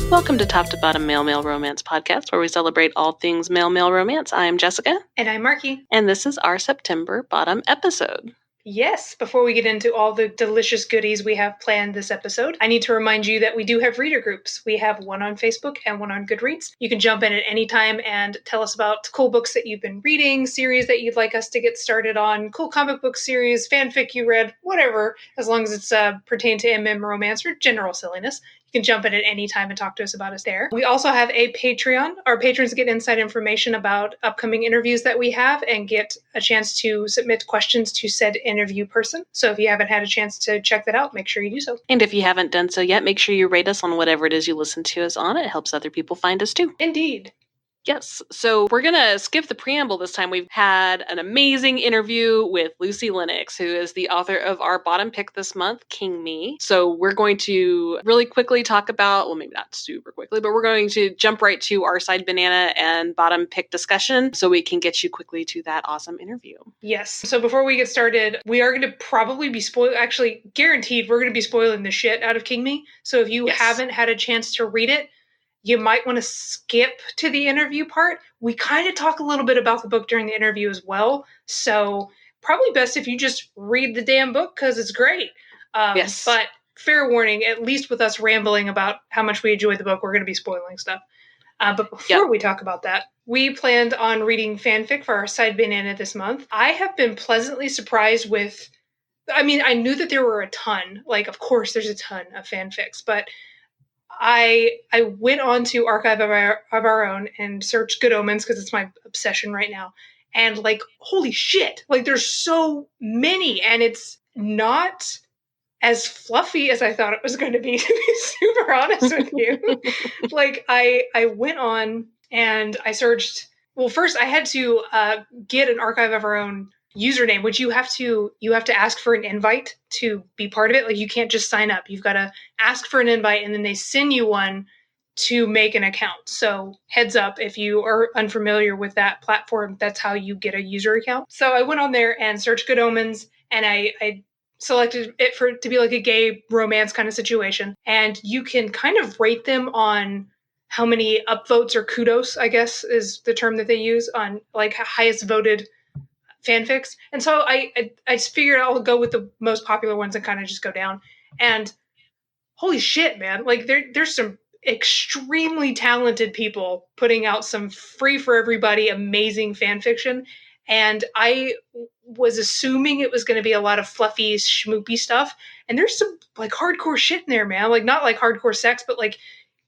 Welcome to Top to Bottom Male Romance Podcast, where we celebrate all things male romance. I am Jessica. And I'm Markie. And this is our September bottom episode. Yes, before we get into all the delicious goodies we have planned this episode, I need to remind you that we do have reader groups. We have one on Facebook and one on Goodreads. You can jump in at any time and tell us about cool books that you've been reading, series that you'd like us to get started on, cool comic book series, fanfic you read, whatever, as long as it's pertained to MM romance or general silliness. You can jump in at any time and talk to us about us there. We also have a Patreon. Our patrons get inside information about upcoming interviews that we have and get a chance to submit questions to said interview person. So if you haven't had a chance to check that out, make sure you do so. And if you haven't done so yet, make sure you rate us on whatever it is you listen to us on. It helps other people find us too. Indeed. Yes. So we're going to skip the preamble this time. We've had an amazing interview with Lucy Lennox, who is the author of our bottom pick this month, King Me. So we're going to really quickly talk about, well, maybe not super quickly, but we're going to jump right to our side banana and bottom pick discussion so we can get you quickly to that awesome interview. Yes. So before we get started, we are going to probably be actually guaranteed, we're going to be spoiling the shit out of King Me. So if you haven't had a chance to read it, you might want to skip to the interview part. We kind of talk a little bit about the book during the interview as well. So probably best if you just read the damn book because it's great. Yes. But fair warning, at least with us rambling about how much we enjoyed the book, we're going to be spoiling stuff. But before we talk about that, we planned on reading fanfic for our side banana this month. I have been pleasantly surprised with, I mean, I knew that there were a ton. Like, of course, there's a ton of fanfics, but I went on to Archive of Our Own and searched Good Omens because it's my obsession right now. And like, holy shit, like there's so many and it's not as fluffy as I thought it was going to be super honest with you. Like I went on and I searched, well, first I had to get an Archive of Our Own username, which you have to ask for an invite to be part of it. Like you can't just sign up. You've got to ask for an invite and then they send you one to make an account. So heads up, if you are unfamiliar with that platform, that's how you get a user account. So I went on there and searched Good Omens and I selected it to be like a gay romance kind of situation. And you can kind of rate them on how many upvotes or kudos, I guess is the term that they use, on like highest voted fanfics. And so I just figured I'll go with the most popular ones and kind of just go down. And holy shit, man. Like there's some extremely talented people putting out some free for everybody amazing fanfiction. And I was assuming it was going to be a lot of fluffy, schmoopy stuff. And there's some like hardcore shit in there, man. Like not like hardcore sex, but like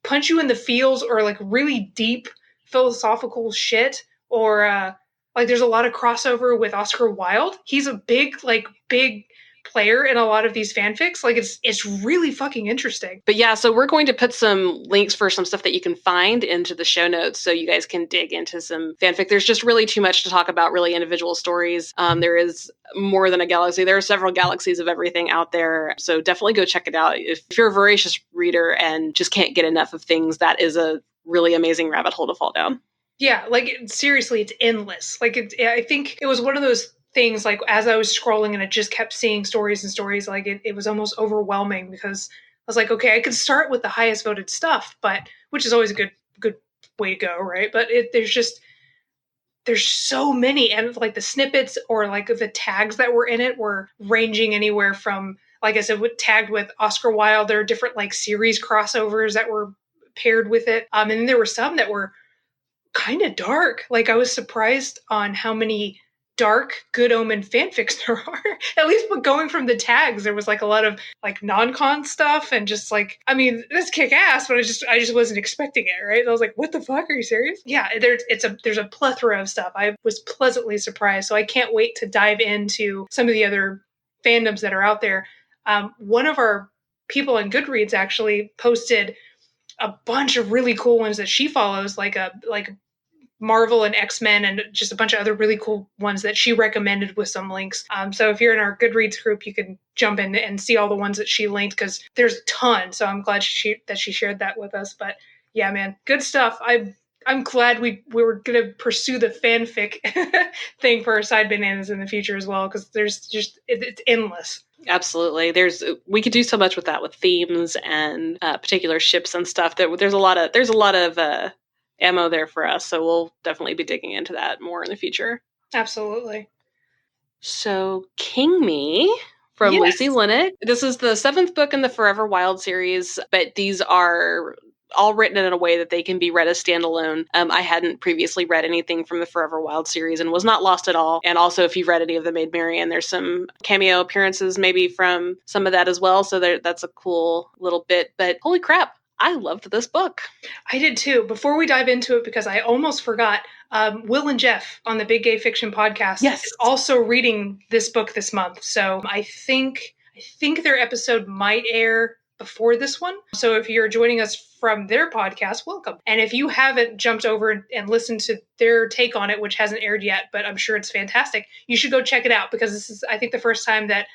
punch you in the feels or like really deep philosophical shit or like there's a lot of crossover with Oscar Wilde. He's a big player in a lot of these fanfics. Like it's really fucking interesting. But yeah, so we're going to put some links for some stuff that you can find into the show notes so you guys can dig into some fanfic. There's just really too much to talk about, really individual stories. There is more than a galaxy. There are several galaxies of everything out there. So definitely go check it out. If you're a voracious reader and just can't get enough of things, that is a really amazing rabbit hole to fall down. Yeah, like seriously, it's endless. Like I think it was one of those things, like as I was scrolling and I just kept seeing stories and stories, like it was almost overwhelming because I was like, okay, I could start with the highest voted stuff, but which is always a good way to go, right? But there's so many, and like the snippets or like the tags that were in it were ranging anywhere from, like I said, tagged with Oscar Wilde. There are different like series crossovers that were paired with it, and then there were some that were kind of dark. Like I was surprised on how many dark Good Omen fanfics there are. At least going from the tags, there was like a lot of like non-con stuff and just like, I mean, this kick ass, but I just wasn't expecting it, right? I was like, what the fuck? Are you serious? Yeah, there's a plethora of stuff. I was pleasantly surprised. So I can't wait to dive into some of the other fandoms that are out there. One of our people on Goodreads actually posted a bunch of really cool ones that she follows, like Marvel and X-Men and just a bunch of other really cool ones that she recommended with some links. So if you're in our Goodreads group, you can jump in and see all the ones that she linked because there's a ton. So I'm glad she shared that with us. But yeah, man, good stuff. I'm glad we were going to pursue the fanfic thing for our side bananas in the future as well, because there's just, it's endless. Absolutely. We could do so much with that, with themes and particular ships and stuff. That there's a lot of ammo there for us. So we'll definitely be digging into that more in the future. Absolutely. So King Me from Yes. Lucy Lennox. This is the 7th book in the Forever Wild series, but these are all written in a way that they can be read as standalone. I hadn't previously read anything from the Forever Wild series and was not lost at all. And also, if you've read any of the Maid Marian, there's some cameo appearances maybe from some of that as well. So that's a cool little bit. But holy crap, I loved this book. I did too. Before we dive into it, because I almost forgot, Will and Jeff on the Big Gay Fiction podcast is also reading this book this month. So I think their episode might air before this one. So if you're joining us from their podcast, welcome. And if you haven't jumped over and listened to their take on it, which hasn't aired yet, but I'm sure it's fantastic, you should go check it out, because this is, I think, the first time that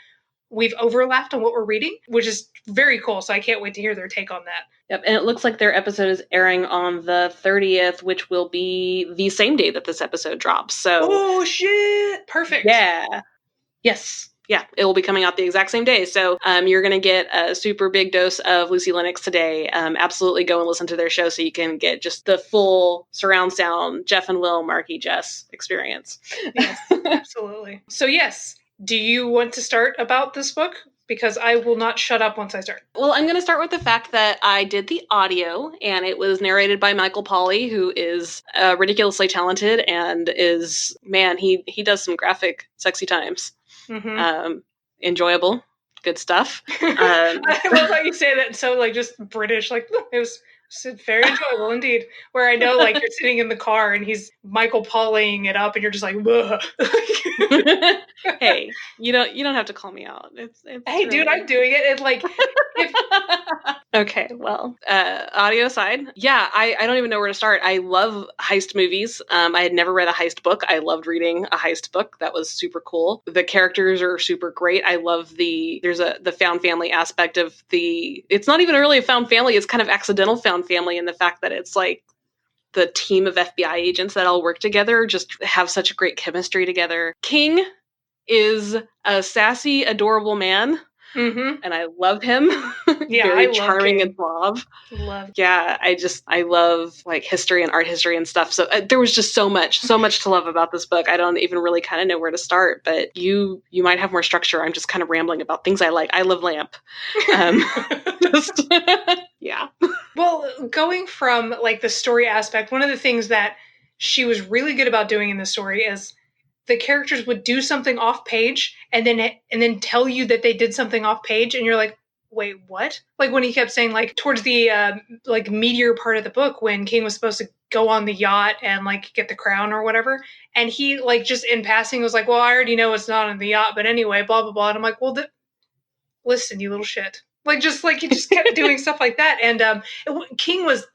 we've overlapped on what we're reading, which is very cool. So I can't wait to hear their take on that. Yep, and it looks like their episode is airing on the 30th, which will be the same day that this episode drops. So, oh shit! Perfect. Yeah. Yes. Yeah, it will be coming out the exact same day. So you're going to get a super big dose of Lucy Lennox today. Absolutely go and listen to their show so you can get just the full surround sound Jeff and Will, Markie, Jess experience. Yes, absolutely. So yes, do you want to start about this book? Because I will not shut up once I start. Well, I'm going to start with the fact that I did the audio, and it was narrated by Michael Pauly, who is ridiculously talented and is, man, he does some graphic, sexy times. Mm-hmm. Enjoyable, good stuff. I love how you say that. So like just British, like it was very enjoyable indeed. Where I know like you're sitting in the car and he's Michael Paulying it up, and you're just like, whoa. Hey, you don't have to call me out. It's hey, really... dude, I'm doing it. It's like, okay, well, audio side, yeah, I don't even know where to start. I love heist movies. I had never read a heist book. I loved reading a heist book. That was super cool. The characters are super great. I love there's the found family aspect of it's not even really a found family. It's kind of accidental found family in the fact that it's like the team of FBI agents that all work together just have such a great chemistry together. King is a sassy, adorable man. Mm-hmm. And I love him. Yeah, very charming and suave. Love. Yeah, I love like history and art history and stuff. So there was just so much to love about this book. I don't even really kind of know where to start, but you might have more structure. I'm just kind of rambling about things I like. I love Lamp. Yeah. Well, going from like the story aspect, one of the things that she was really good about doing in the story is the characters would do something off page and then tell you that they did something off page, and you're like, wait, what? Like when he kept saying like towards the like meteor part of the book when King was supposed to go on the yacht and like get the crown or whatever, and he like just in passing was like, well, I already know it's not on the yacht, but anyway, blah blah blah. And I'm like, well, listen, you little shit. Like he just kept doing stuff like that, and King was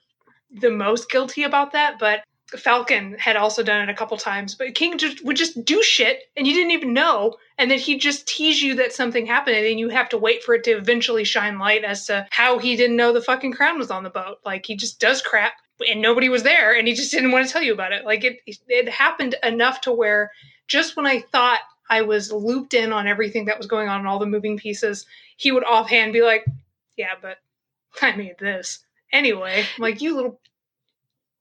the most guilty about that, but Falcon had also done it a couple times, but King would just do shit and you didn't even know, and then he'd just tease you that something happened, and then you have to wait for it to eventually shine light as to how he didn't know the fucking crown was on the boat. Like he just does crap and nobody was there and he just didn't want to tell you about it. Like it happened enough to where just when I thought I was looped in on everything that was going on and all the moving pieces, he would offhand be like, yeah, but I made this. Anyway, I'm like, you little...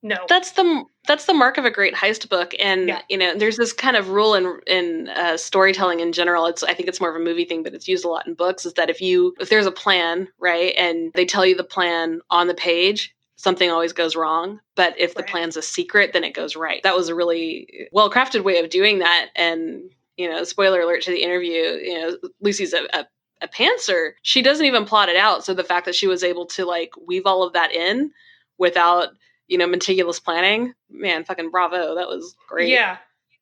No. That's the mark of a great heist book. And, there's this kind of rule in storytelling in general. I think it's more of a movie thing, but it's used a lot in books, is that if there's a plan, right, and they tell you the plan on the page, something always goes wrong. But if the plan's a secret, then it goes right. That was a really well-crafted way of doing that. And, spoiler alert to the interview, Lucy's a pantser. She doesn't even plot it out. So the fact that she was able to like weave all of that in without, meticulous planning, man, fucking bravo. That was great.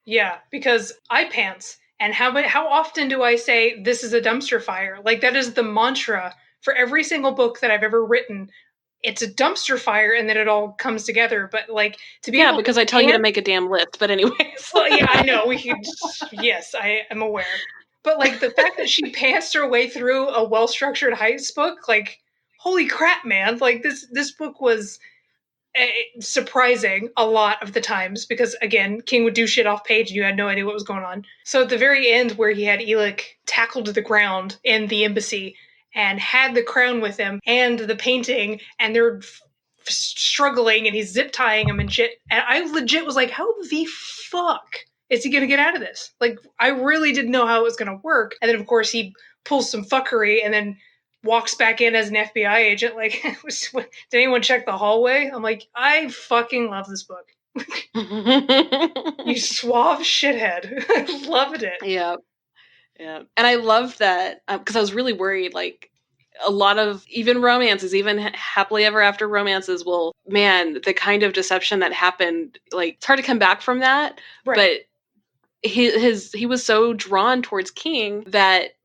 Yeah, because I pants. And how often do I say this is a dumpster fire? Like that is the mantra for every single book that I've ever written. It's a dumpster fire, and then it all comes together. But like to be able because I tell you to make a damn list. But anyways, well, yeah, I know we could. Yes, I am aware. But like the fact that she pantsed her way through a well-structured heist book, like holy crap, man! Like this book was. surprising a lot of the times because, again, King would do shit off page and you had no idea what was going on. So at the very end where he had Elic tackled to the ground in the embassy and had the crown with him and the painting and they're struggling and he's zip tying him and shit. And I legit was like, how the fuck is he going to get out of this? Like, I really didn't know how it was going to work. And then, of course, he pulls some fuckery and then walks back in as an FBI agent. Like, did anyone check the hallway? I'm like, I fucking love this book. You suave shithead. I loved it. Yeah. Yeah. And I love that because I was really worried, like, a lot of even romances, even happily ever after romances will, man, the kind of deception that happened, like, it's hard to come back from that. Right. But he was so drawn towards King that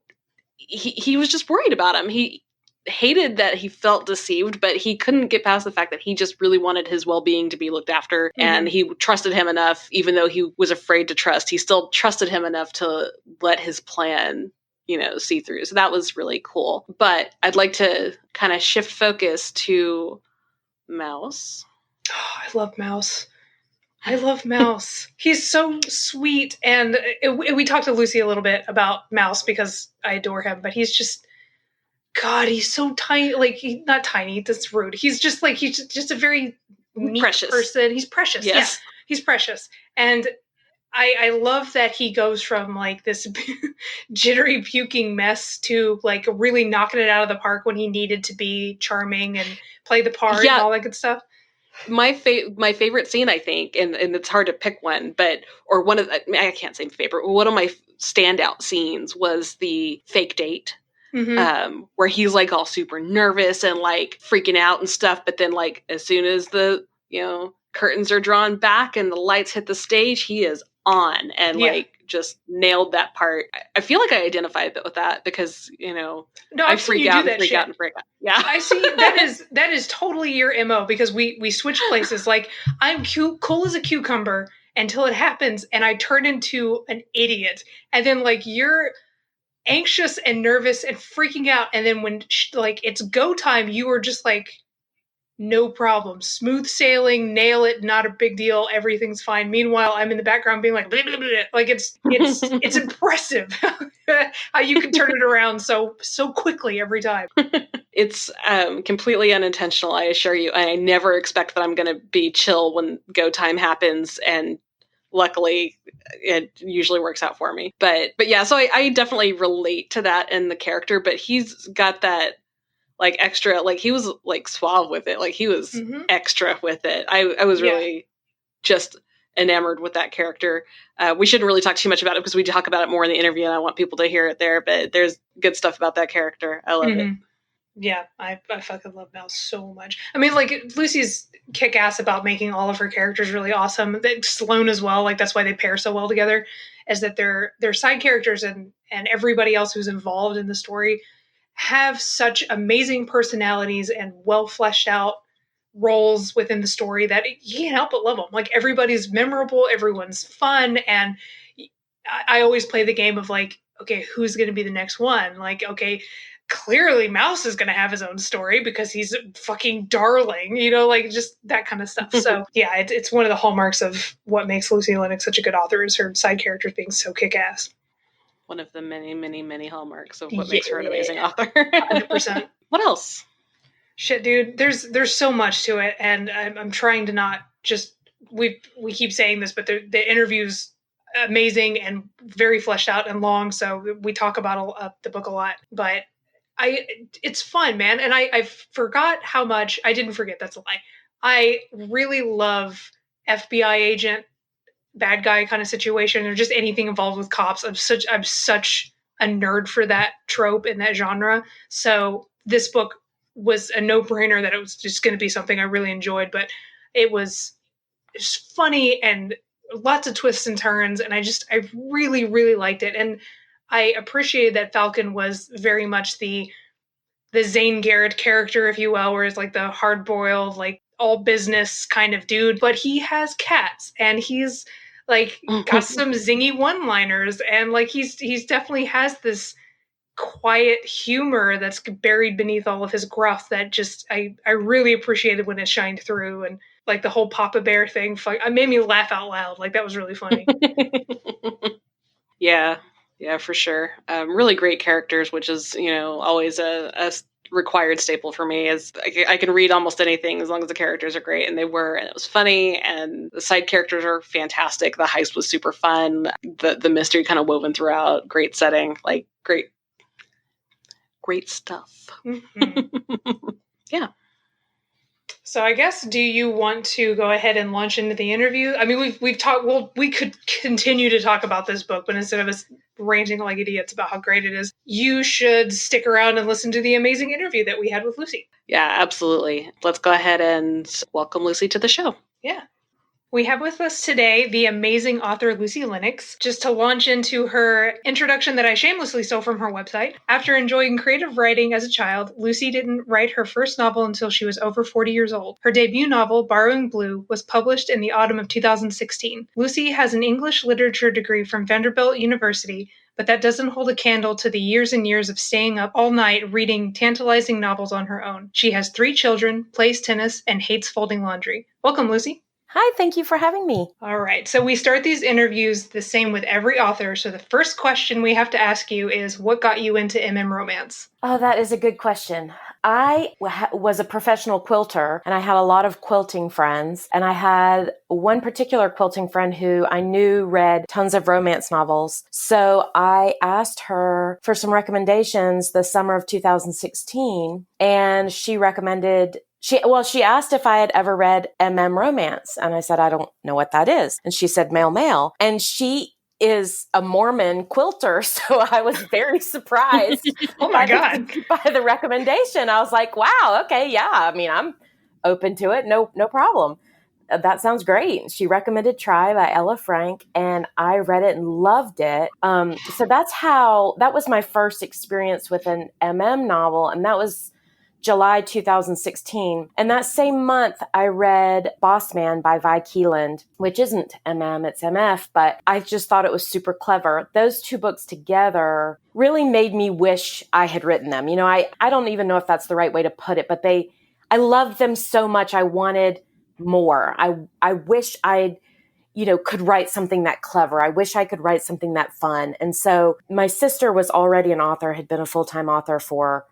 he was just worried about him. He hated that he felt deceived, but he couldn't get past the fact that he just really wanted his well-being to be looked after. Mm-hmm. And he trusted him enough, even though he was afraid to trust, he still trusted him enough to let his plan, see through. So that was really cool. But I'd like to kind of shift focus to Mouse. Oh, I love Mouse. I love Mouse. He's so sweet. And we talked to Lucy a little bit about Mouse because I adore him, but he's just, God, he's so tiny. Like, he's not tiny. That's rude. He's just a very neat precious person. He's precious. Yes. Yeah, he's precious. And I love that he goes from like this jittery puking mess to like really knocking it out of the park when he needed to be charming and play the part and all that good stuff. My favorite scene, I think, and it's hard to pick one, or one of the, I can't say favorite. One of my standout scenes was the fake date, where he's like all super nervous and like freaking out and stuff. But then, like, as soon as the curtains are drawn back and the lights hit the stage, he is on and like just nailed that part. I feel like I identify a bit with that because I freak out and freak out. Yeah, I see that is totally your MO because we switch places. Like, I'm cool as a cucumber until it happens and I turn into an idiot, and then like you're anxious and nervous and freaking out, and then when like it's go time, you are just like, no problem, smooth sailing, nail it, not a big deal, everything's fine. Meanwhile, I'm in the background being like, blah, blah, blah. Like it's impressive how you can turn it around so quickly every time. It's completely unintentional, I assure you. I never expect that I'm going to be chill when go time happens, and luckily it usually works out for me. But yeah, so I definitely relate to that in the character, but he's got that like extra, like he was like suave with it. Like he was extra with it. I was really just enamored with that character. We shouldn't really talk too much about it because we talk about it more in the interview and I want people to hear it there, but there's good stuff about that character. I love it. Yeah, I fucking love Mouse so much. I mean, like, Lucy's kick-ass about making all of her characters really awesome. Sloane as well, like, that's why they pair so well together, is that they're side characters and everybody else who's involved in the story have such amazing personalities and well fleshed out roles within the story that you can't help but love them. Like, everybody's memorable, everyone's fun, and I always play the game of like, okay, who's going to be the next one? Like, okay, clearly Mouse is going to have his own story because he's a fucking darling, like just that kind of stuff. So yeah, it's one of the hallmarks of what makes Lucy Lennox such a good author is her side characters being so kick-ass. One of the many, many, many hallmarks of what makes her an amazing author. 100%. What else? Shit, dude. There's so much to it, and I'm trying to not just we keep saying this, but the interviews amazing and very fleshed out and long. So we talk about the book a lot, but it's fun, man. And I forgot how much I didn't forget. That's a lie. I really love FBI agent, bad guy kind of situation, or just anything involved with cops. I'm such a nerd for that trope in that genre. So this book was a no-brainer that it was just going to be something I really enjoyed, but it was just funny and lots of twists and turns. And I really, really liked it. And I appreciated that Falcon was very much the Zane Garrett character, if you will, where it's like the hard-boiled, like all business kind of dude, but he has cats and he's like got some zingy one-liners, and like he's definitely has this quiet humor that's buried beneath all of his gruff that just I really appreciated when it shined through. And like the whole Papa Bear thing, it made me laugh out loud. Like that was really funny. Yeah, for sure. Really great characters, which is, always a required staple for me. Is I can read almost anything as long as the characters are great, and they were, and it was funny, and the side characters are fantastic. The heist was super fun. The mystery kind of woven throughout. Great setting, like great stuff. Mm-hmm. Yeah. So I guess, do you want to go ahead and launch into the interview? I mean, we've talked. Well, we could continue to talk about this book, but instead of us ranting like idiots about how great it is, you should stick around and listen to the amazing interview that we had with Lucy. Yeah, absolutely. Let's go ahead and welcome Lucy to the show. Yeah. We have with us today the amazing author Lucy Lennox. Just to launch into her introduction that I shamelessly stole from her website. After enjoying creative writing as a child, Lucy didn't write her first novel until she was over 40 years old. Her debut novel, Borrowing Blue, was published in the autumn of 2016. Lucy has an English literature degree from Vanderbilt University, but that doesn't hold a candle to the years and years of staying up all night reading tantalizing novels on her own. She has 3 children, plays tennis, and hates folding laundry. Welcome, Lucy. Hi, thank you for having me. All right. So we start these interviews the same with every author. So the first question we have to ask you is, what got you into romance? Oh, that is a good question. I was a professional quilter, and I had a lot of quilting friends. And I had one particular quilting friend who I knew read tons of romance novels. So I asked her for some recommendations the summer of 2016, and she recommended She asked if I had ever read romance. And I said, I don't know what that is. And she said, male. And she is a Mormon quilter. So I was very surprised oh my God. by the recommendation. I was like, wow, okay, yeah. I mean, I'm open to it. No problem. That sounds great. She recommended Try by Ella Frank, and I read it and loved it. So that was my first experience with an novel. And that was July 2016. And that same month, I read Boss Man by Vi Keeland, which isn't it's MF, but I just thought it was super clever. Those 2 books together really made me wish I had written them. I don't even know if that's the right way to put it, but I loved them so much. I wanted more. I wish I could write something that clever. I wish I could write something that fun. And so my sister was already an author, had been a full-time author for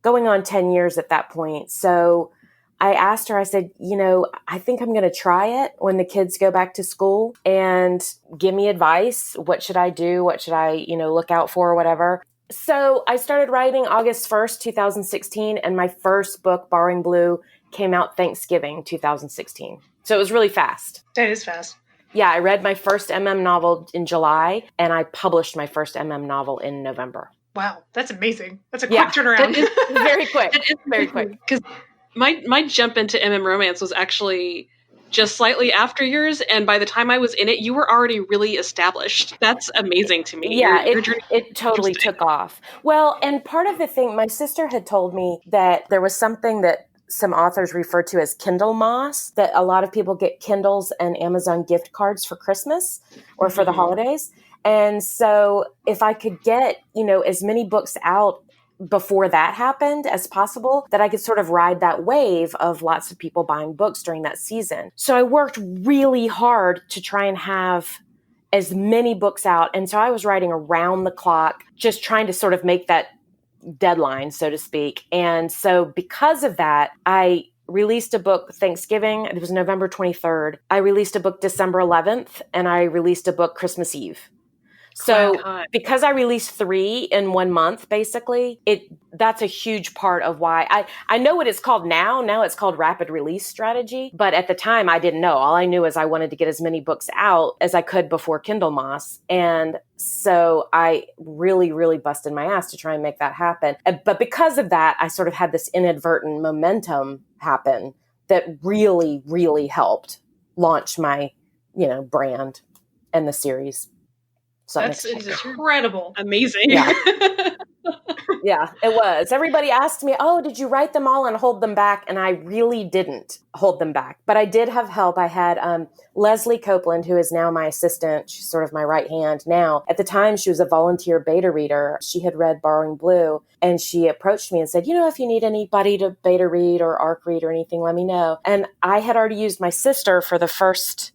going on 10 years at that point. So I asked her, I said, I think I'm going to try it when the kids go back to school, and give me advice. What should I do? What should I, look out for, or whatever. So I started writing August 1st, 2016. And my first book, Borrowing Blue, came out Thanksgiving 2016. So it was really fast. That is fast. Yeah, I read my first novel in July, and I published my first novel in November. Wow, that's amazing. That's a quick turnaround. Very quick. Very quick. Because my jump into romance was actually just slightly after yours, and by the time I was in it, you were already really established. That's amazing to me. Yeah, it totally took off. Well, and part of the thing, my sister had told me that there was something that some authors refer to as Kindle moss, that a lot of people get Kindles and Amazon gift cards for Christmas or for the holidays. And so if I could get, as many books out before that happened as possible, that I could sort of ride that wave of lots of people buying books during that season. So I worked really hard to try and have as many books out. And so I was writing around the clock, just trying to sort of make that deadline, so to speak. And so because of that, I released a book Thanksgiving. It was November 23rd. I released a book December 11th, and I released a book Christmas Eve. So because I released 3 in 1 month, basically, that's a huge part of why I know what it's called now. Now it's called rapid release strategy. But at the time, I didn't know. All I knew is I wanted to get as many books out as I could before Kindle Moss. And so I really, really busted my ass to try and make that happen. But because of that, I sort of had this inadvertent momentum happen that really, really helped launch my, brand and the series. That's incredible. Amazing. Yeah. Yeah, it was. Everybody asked me, oh, did you write them all and hold them back? And I really didn't hold them back. But I did have help. I had Leslie Copeland, who is now my assistant. She's sort of my right hand now. At the time, she was a volunteer beta reader. She had read Borrowing Blue, and she approached me and said, if you need anybody to beta read or arc read or anything, let me know. And I had already used my sister for the first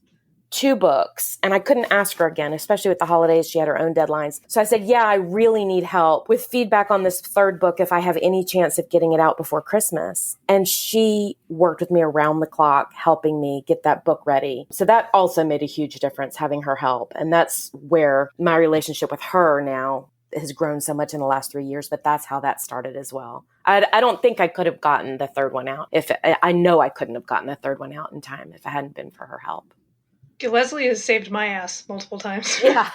2 books, and I couldn't ask her again, especially with the holidays. She had her own deadlines. So I said, yeah, I really need help with feedback on this 3rd book if I have any chance of getting it out before Christmas. And she worked with me around the clock, helping me get that book ready. So that also made a huge difference, having her help. And that's where my relationship with her now has grown so much in the last 3 years, but that's how that started as well. I don't think I could have gotten the 3rd one out. I know I couldn't have gotten the 3rd one out in time if it hadn't been for her help. Leslie has saved my ass multiple times. Yeah.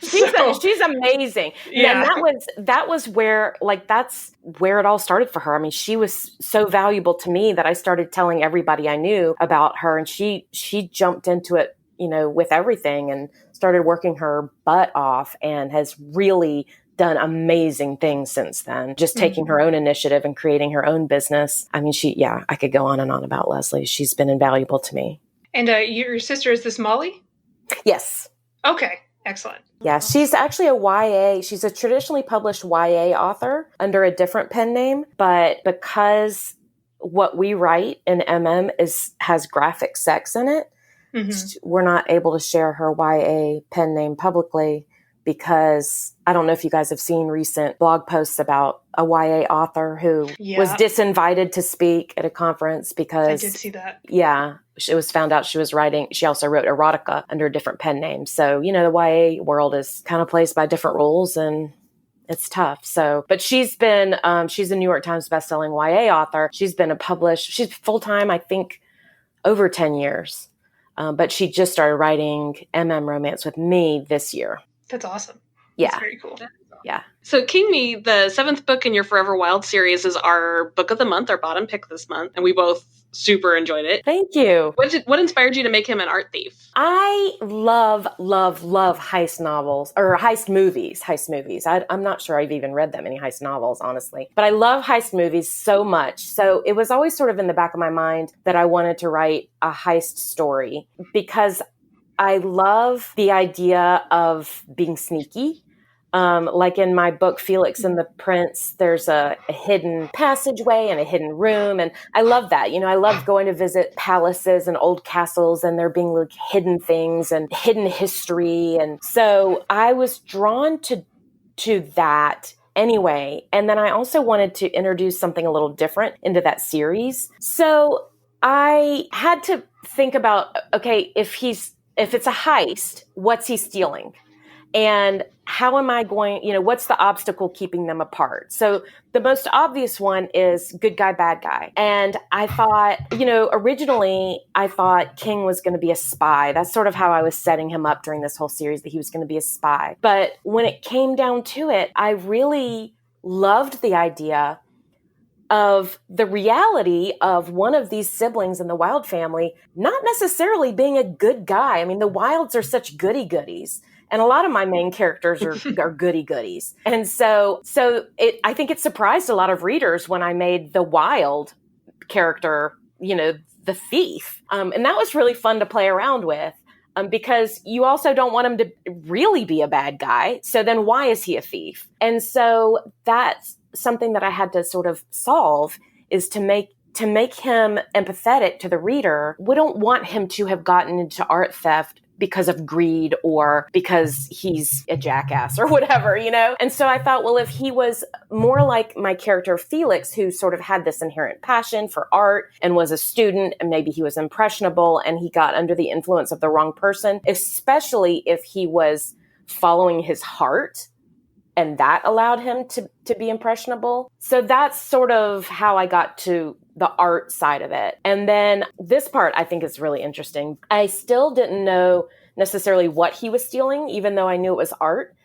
She's amazing. Yeah. And that was where, that's where it all started for her. I mean, she was so valuable to me that I started telling everybody I knew about her, and she jumped into it, with everything and started working her butt off and has really done amazing things since then, just taking her own initiative and creating her own business. I mean, I could go on and on about Leslie. She's been invaluable to me. And your sister, is this Molly? Yes. Okay. Excellent. Yeah, she's actually a YA. She's a traditionally published YA author under a different pen name, but because what we write in has graphic sex in it, we're not able to share her YA pen name publicly, because I don't know if you guys have seen recent blog posts about a YA author who was disinvited to speak at a conference because I did see that. Yeah. It was found out she also wrote erotica under a different pen name. So, the YA world is kind of placed by different rules, and it's tough. So, but she's a New York Times bestselling YA author. She's full-time, I think, over 10 years. But she just started writing romance with me this year. That's awesome. Yeah. That's very cool. Yeah. So King Me, the 7th book in your Forever Wild series, is our book of the month, our bottom pick this month. And we both super enjoyed it. Thank you. What inspired you to make him an art thief? I love, love, love heist novels or heist movies. I'm not sure I've even read that many heist novels, honestly, but I love heist movies so much. So it was always sort of in the back of my mind that I wanted to write a heist story, because I love the idea of being sneaky. Like in my book, Felix and the Prince, there's a hidden passageway and a hidden room. And I love that. I love going to visit palaces and old castles, and there being hidden things and hidden history. And so I was drawn to that anyway. And then I also wanted to introduce something a little different into that series. So I had to think about, okay, if it's a heist, what's he stealing? And how am I going, what's the obstacle keeping them apart? So the most obvious one is good guy, bad guy. And I thought, originally I thought King was going to be a spy. That's sort of how I was setting him up during this whole series, that he was going to be a spy. But when it came down to it, I really loved the idea of the reality of one of these siblings in the Wilde family not necessarily being a good guy. I mean, the Wildes are such goody-goodies. And a lot of my main characters are goody-goodies. And so I think it surprised a lot of readers when I made the Wilde character, the thief. And that was really fun to play around with, because you also don't want him to really be a bad guy. So then why is he a thief? And so that's something that I had to sort of solve, is to make him empathetic to the reader. We don't want him to have gotten into art theft because of greed or because he's a jackass or whatever, And so I thought, well, if he was more like my character Felix, who sort of had this inherent passion for art and was a student, and maybe he was impressionable and he got under the influence of the wrong person, especially if he was following his heart, and that allowed him to be impressionable. So that's sort of how I got to the art side of it. And then this part I think is really interesting. I still didn't know necessarily what he was stealing, even though I knew it was art.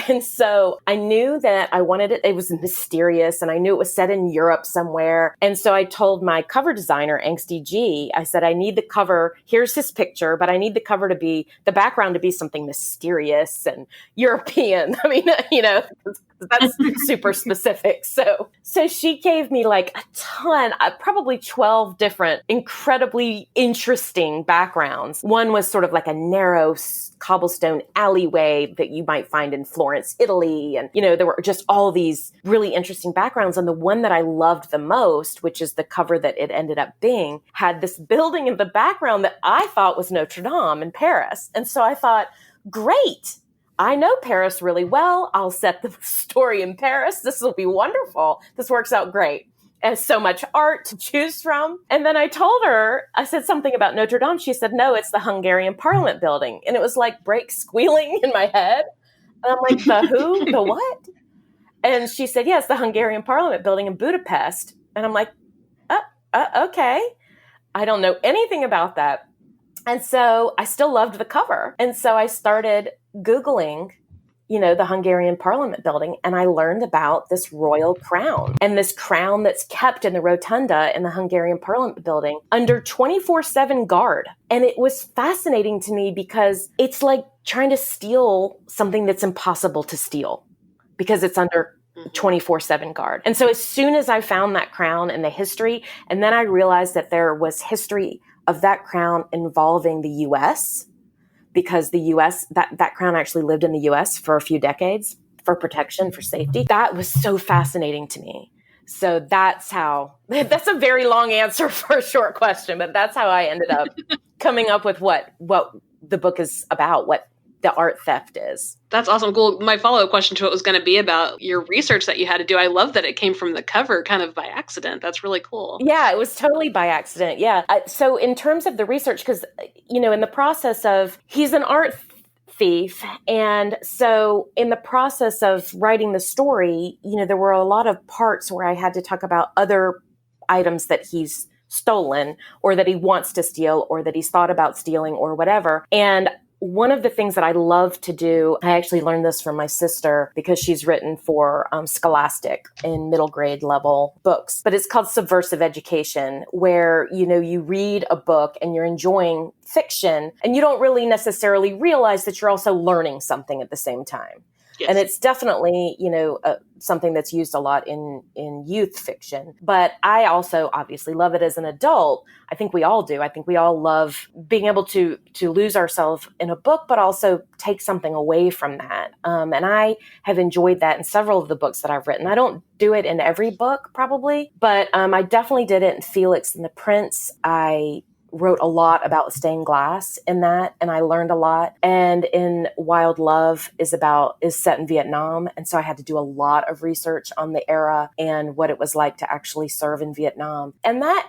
And so I knew that I wanted it. It was mysterious, and I knew it was set in Europe somewhere. And so I told my cover designer, Angsty G, I said, I need the cover. Here's his picture, but I need the cover to be, the background to be something mysterious and European. I mean, that's super specific. So she gave me like a ton, probably 12 different incredibly interesting backgrounds. One was sort of like a narrow cobblestone alleyway that you might find in Florence, Italy. And, there were just all these really interesting backgrounds. And the one that I loved the most, which is the cover that it ended up being, had this building in the background that I thought was Notre Dame in Paris. And so I thought, great. I know Paris really well. I'll set the story in Paris. This will be wonderful. This works out great. And so much art to choose from. And then I told her, I said something about Notre Dame. She said, no, it's the Hungarian Parliament building. And it was like brakes squealing in my head. And I'm like, the who? The what? And she said, yes, the Hungarian Parliament building in Budapest. And I'm like, okay. I don't know anything about that. And so I still loved the cover. And so I started Googling, the Hungarian Parliament building, and I learned about this royal crown and this crown that's kept in the rotunda in the Hungarian Parliament building under 24/7 guard. And it was fascinating to me because it's like trying to steal something that's impossible to steal because it's under 24/7 guard. And so as soon as I found that crown and the history, and then I realized that there was history of that crown involving the U.S., because the U.S., that crown actually lived in the U.S. for a few decades for protection, for safety. That was so fascinating to me. So that's a very long answer for a short question, but that's how I ended up coming up with what the book is about, what the art theft is. That's awesome. Cool. My follow-up question to it was going to be about your research that you had to do. I love that it came from the cover kind of by accident. That's really cool. Yeah, it was totally by accident. Yeah. So in terms of the research, because, in the process of, he's an art thief. And so in the process of writing the story, there were a lot of parts where I had to talk about other items that he's stolen or that he wants to steal or that he's thought about stealing or whatever. And one of the things that I love to do, I actually learned this from my sister because she's written for Scholastic in middle grade level books, but it's called subversive education, where, you read a book and you're enjoying fiction and you don't really necessarily realize that you're also learning something at the same time. Yes. And it's definitely, something that's used a lot in youth fiction. But I also obviously love it as an adult. I think we all do. I think we all love being able to lose ourselves in a book, but also take something away from that. And I have enjoyed that in several of the books that I've written. I don't do it in every book, probably, but I definitely did it in Felix and the Prince. I wrote a lot about stained glass in that, and I learned a lot. And in Wild Love is set in Vietnam. And so I had to do a lot of research on the era and what it was like to actually serve in Vietnam. And that,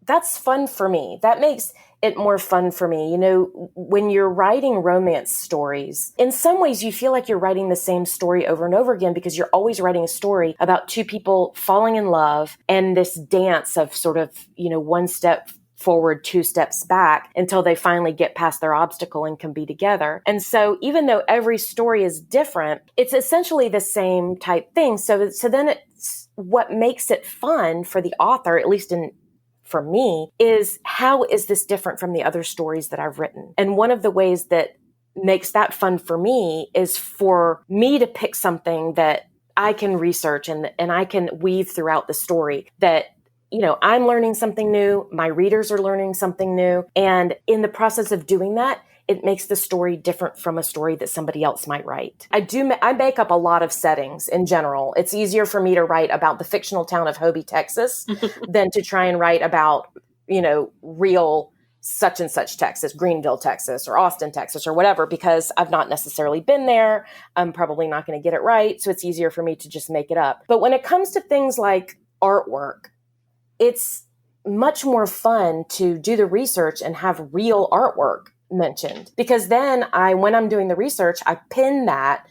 that's fun for me. That makes it more fun for me. When you're writing romance stories, in some ways you feel like you're writing the same story over and over again because you're always writing a story about two people falling in love and this dance of sort of, one step forward, two steps back until they finally get past their obstacle and can be together. And so even though every story is different, it's essentially the same type thing. So then it's what makes it fun for the author, at least for me, is how is this different from the other stories that I've written? And one of the ways that makes that fun for me is for me to pick something that I can research and I can weave throughout the story that I'm learning something new, my readers are learning something new. And in the process of doing that, it makes the story different from a story that somebody else might write. I make up a lot of settings in general. It's easier for me to write about the fictional town of Hobie, Texas, than to try and write about, real such and such Texas, Greenville, Texas, or Austin, Texas, or whatever, because I've not necessarily been there. I'm probably not going to get it right. So it's easier for me to just make it up. But when it comes to things like artwork, it's much more fun to do the research and have real artwork mentioned, because then when I'm doing the research, I pin that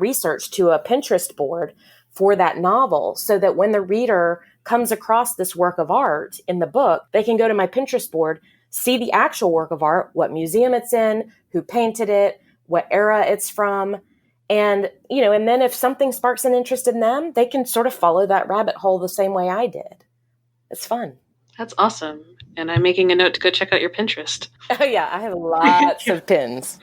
research to a Pinterest board for that novel so that when the reader comes across this work of art in the book, they can go to my Pinterest board, see the actual work of art, what museum it's in, who painted it, what era it's from, And, and then if something sparks an interest in them, they can sort of follow that rabbit hole the same way I did. It's fun. That's awesome. And I'm making a note to go check out your Pinterest. Oh, yeah. I have lots of pins.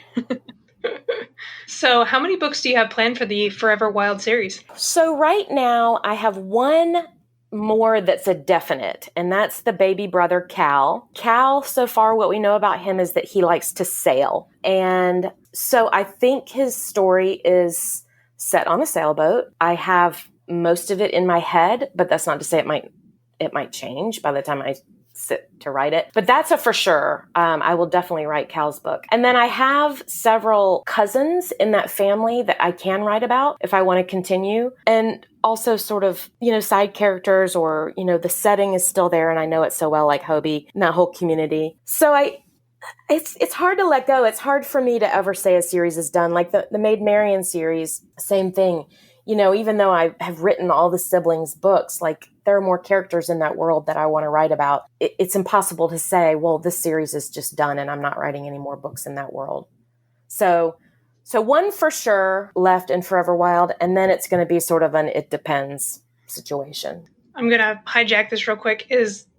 So how many books do you have planned for the Forever Wild series? So right now I have one more that's a definite, and that's the baby brother, Cal. Cal, so far, what we know about him is that he likes to sail. And so I think his story is set on a sailboat. I have most of it in my head, but that's not to say it might change by the time I sit to write it. But that's a for sure. I will definitely write Cal's book. And then I have several cousins in that family that I can write about if I want to continue. And also sort of, side characters or, the setting is still there. And I know it so well, like Hobie and that whole community. So it's hard to let go. It's hard for me to ever say a series is done. Like the Maid Marian series, same thing. Even though I have written all the siblings' books, like there are more characters in that world that I want to write about. It's impossible to say, well, this series is just done and I'm not writing any more books in that world. So one for sure left in Forever Wild, and then it's going to be sort of an it depends situation. I'm going to hijack this real quick.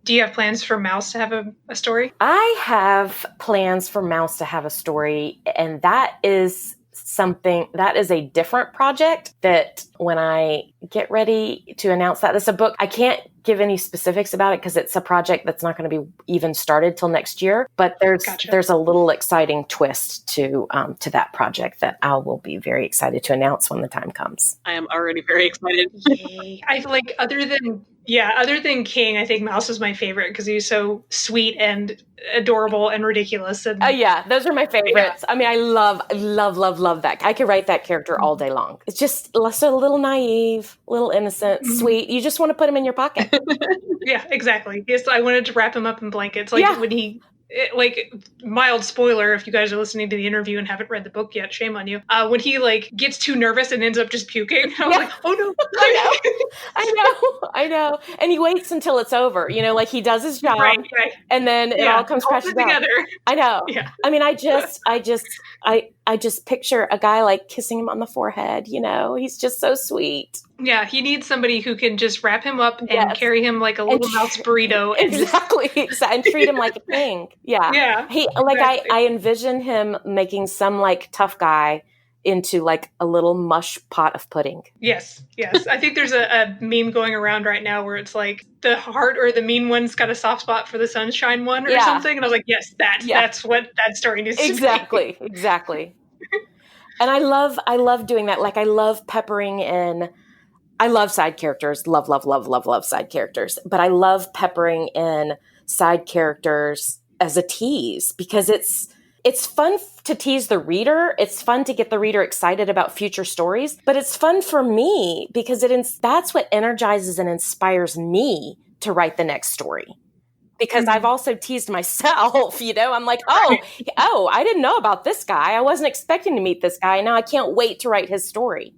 Do you have plans for Mouse to have a story? I have plans for Mouse to have a story, and that is a different project that when I get ready to announce that's a book, I can't give any specifics about it because it's a project that's not going to be even started till next year. But there's a little exciting twist to that project that I will be very excited to announce when the time comes. I am already very excited. Yay. I feel like other than King, I think Mouse is my favorite because he's so sweet and adorable and ridiculous. And yeah, those are my favorites. Yeah. I mean, I love that. I could write that character all day long. It's just so a little naive, a little innocent, sweet. You just want to put him in your pocket. Yeah, exactly. Yes, I wanted to wrap him up in blankets. When he, mild spoiler, if you guys are listening to the interview and haven't read the book yet, shame on you. When he gets too nervous and ends up just puking, I was like, oh no. I know. And he waits until it's over. He does his job, right. And then it all comes crashing down. Together. I know. Yeah. I mean, I just picture a guy kissing him on the forehead. He's just so sweet. Yeah, he needs somebody who can just wrap him up and carry him like a little mouse burrito. Exactly. And treat him like a king. Yeah. Yeah. Exactly. I envision him making some tough guy into a little mush pot of pudding. Yes. I think there's a meme going around right now where it's the heart or the mean one's got a soft spot for the sunshine one or something. And I was like, yes, that's what that story needs to be. Exactly. And I love doing that. I love peppering in. I love side characters. Love side characters. But I love peppering in side characters as a tease because it's fun to tease the reader. It's fun to get the reader excited about future stories. But it's fun for me because that's what energizes and inspires me to write the next story. Because I've also teased myself, I'm like, oh, I didn't know about this guy. I wasn't expecting to meet this guy. Now I can't wait to write his story.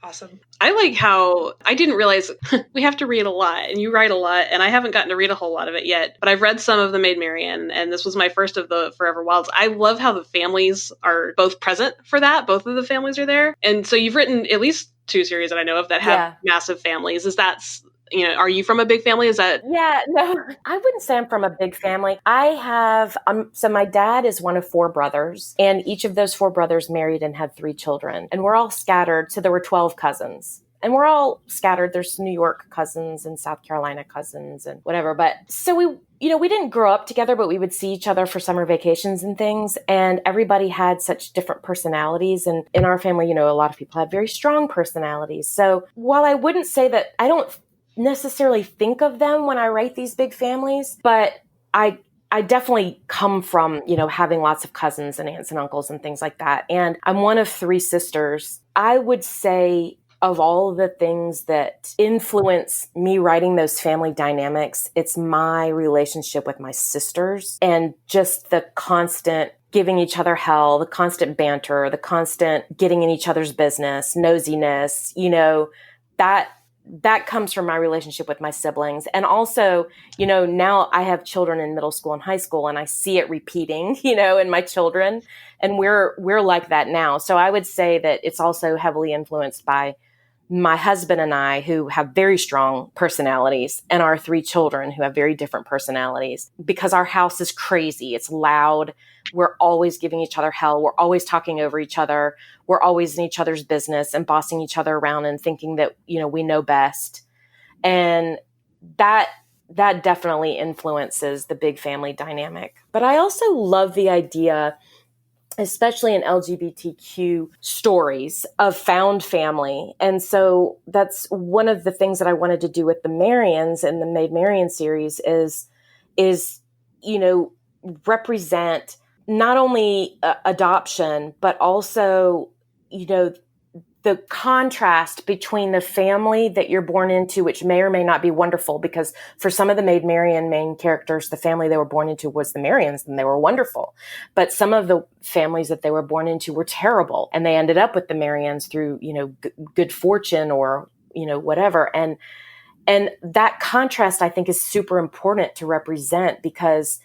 Awesome. I like how I didn't realize we have to read a lot and you write a lot and I haven't gotten to read a whole lot of it yet, but I've read some of the Maid Marian and this was my first of the Forever Wilds. I love how the families are both present for that. Both of the families are there. And so you've written at least 2 series that I know of that have massive families. Is that, are you from a big family? Is that? Yeah, no, I wouldn't say I'm from a big family. I have, so my dad is one of 4 brothers, and each of those 4 brothers married and had 3 children. And we're all scattered. So there were 12 cousins. And we're all scattered. There's New York cousins and South Carolina cousins and whatever. But so we didn't grow up together, but we would see each other for summer vacations and things. And everybody had such different personalities. And in our family, a lot of people had very strong personalities. So while I wouldn't say that I don't necessarily think of them when I write these big families, but I definitely come from, having lots of cousins and aunts and uncles and things like that. And I'm one of 3 sisters. I would say of all the things that influence me writing those family dynamics, it's my relationship with my sisters and just the constant giving each other hell, the constant banter, the constant getting in each other's business, nosiness, that comes from my relationship with my siblings. And also, now I have children in middle school and high school, and I see it repeating, in my children, and we're like that now. So I would say that it's also heavily influenced by my husband and I, who have very strong personalities, and our 3 children who have very different personalities, because our house is crazy. It's loud. We're always giving each other hell. We're always talking over each other. We're always in each other's business and bossing each other around and thinking that, we know best. And that definitely influences the big family dynamic. But I also love the idea, especially in LGBTQ stories, of found family. And so that's one of the things that I wanted to do with the Marians and the Maid Marian series is, represent not only adoption, but also, the contrast between the family that you're born into, which may or may not be wonderful, because for some of the Maid Marian main characters, the family they were born into was the Marians, and they were wonderful. But some of the families that they were born into were terrible, and they ended up with the Marians through, good fortune or, whatever. And that contrast, I think, is super important to represent, because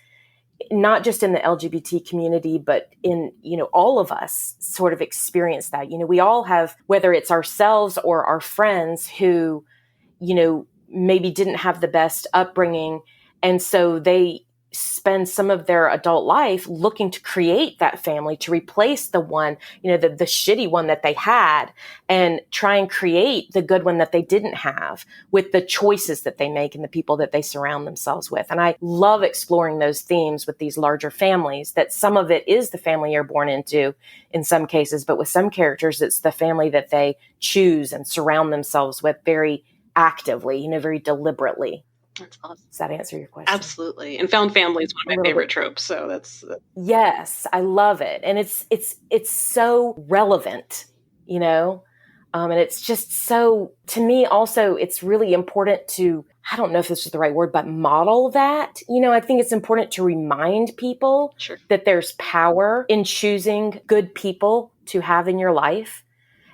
not just in the LGBT community, but in, all of us sort of experience that. We all have, whether it's ourselves or our friends who, maybe didn't have the best upbringing. And so they spend some of their adult life looking to create that family to replace the one, the shitty one that they had, and try and create the good one that they didn't have with the choices that they make and the people that they surround themselves with. And I love exploring those themes with these larger families, that some of it is the family you're born into in some cases, but with some characters, it's the family that they choose and surround themselves with very actively, very deliberately. That's awesome. Does that answer your question? Absolutely. And found family is one of my favorite tropes. So that's yes, I love it, and it's so relevant, and it's just so, to me also, it's really important to, I don't know if this is the right word, but model that. I think it's important to remind people that there's power in choosing good people to have in your life,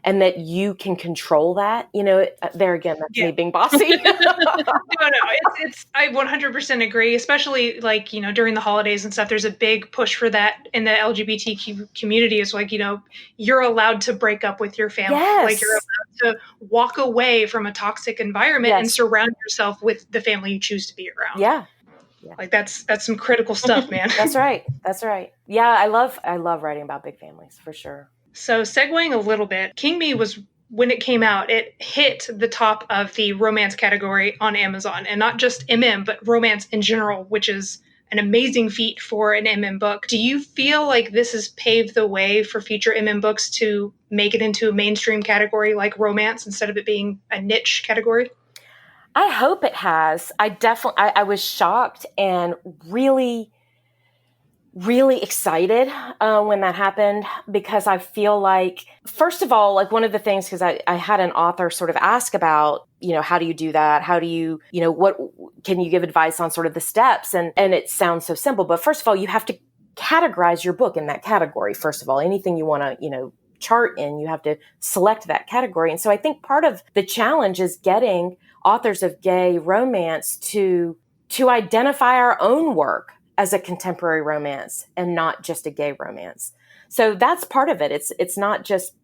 and that you can control that. There again, that's me being bossy. No, it's I 100% agree, especially like, during the holidays and stuff, there's a big push for that in the LGBTQ community. It's like, you're allowed to break up with your family. Yes. Like, you're allowed to walk away from a toxic environment and surround yourself with the family you choose to be around. Yeah. Like that's some critical stuff, man. That's right. Yeah. I love writing about big families, for sure. So segueing a little bit, King Me was, when it came out, it hit the top of the romance category on Amazon, and not just MM, but romance in general, which is an amazing feat for an MM book. Do you feel like this has paved the way for future MM books to make it into a mainstream category like romance instead of it being a niche category? I hope it has. I was shocked and really excited when that happened, because I feel like, first of all, like one of the things, because I had an author sort of ask about, how do you do that? How do you, what can you give advice on sort of the steps? And it sounds so simple, but first of all, you have to categorize your book in that category. First of all, anything you want to, chart in, you have to select that category. And so I think part of the challenge is getting authors of gay romance to identify our own work as a contemporary romance and not just a gay romance. So that's part of it. It's not just,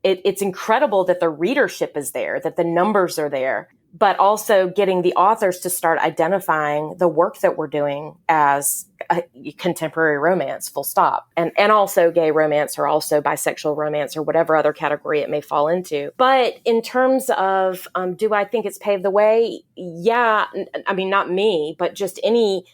it's incredible that the readership is there, that the numbers are there, but also getting the authors to start identifying the work that we're doing as a contemporary romance, full stop. And also gay romance, or also bisexual romance, or whatever other category it may fall into. But in terms of, do I think it's paved the way? Yeah. I mean, not me, but just any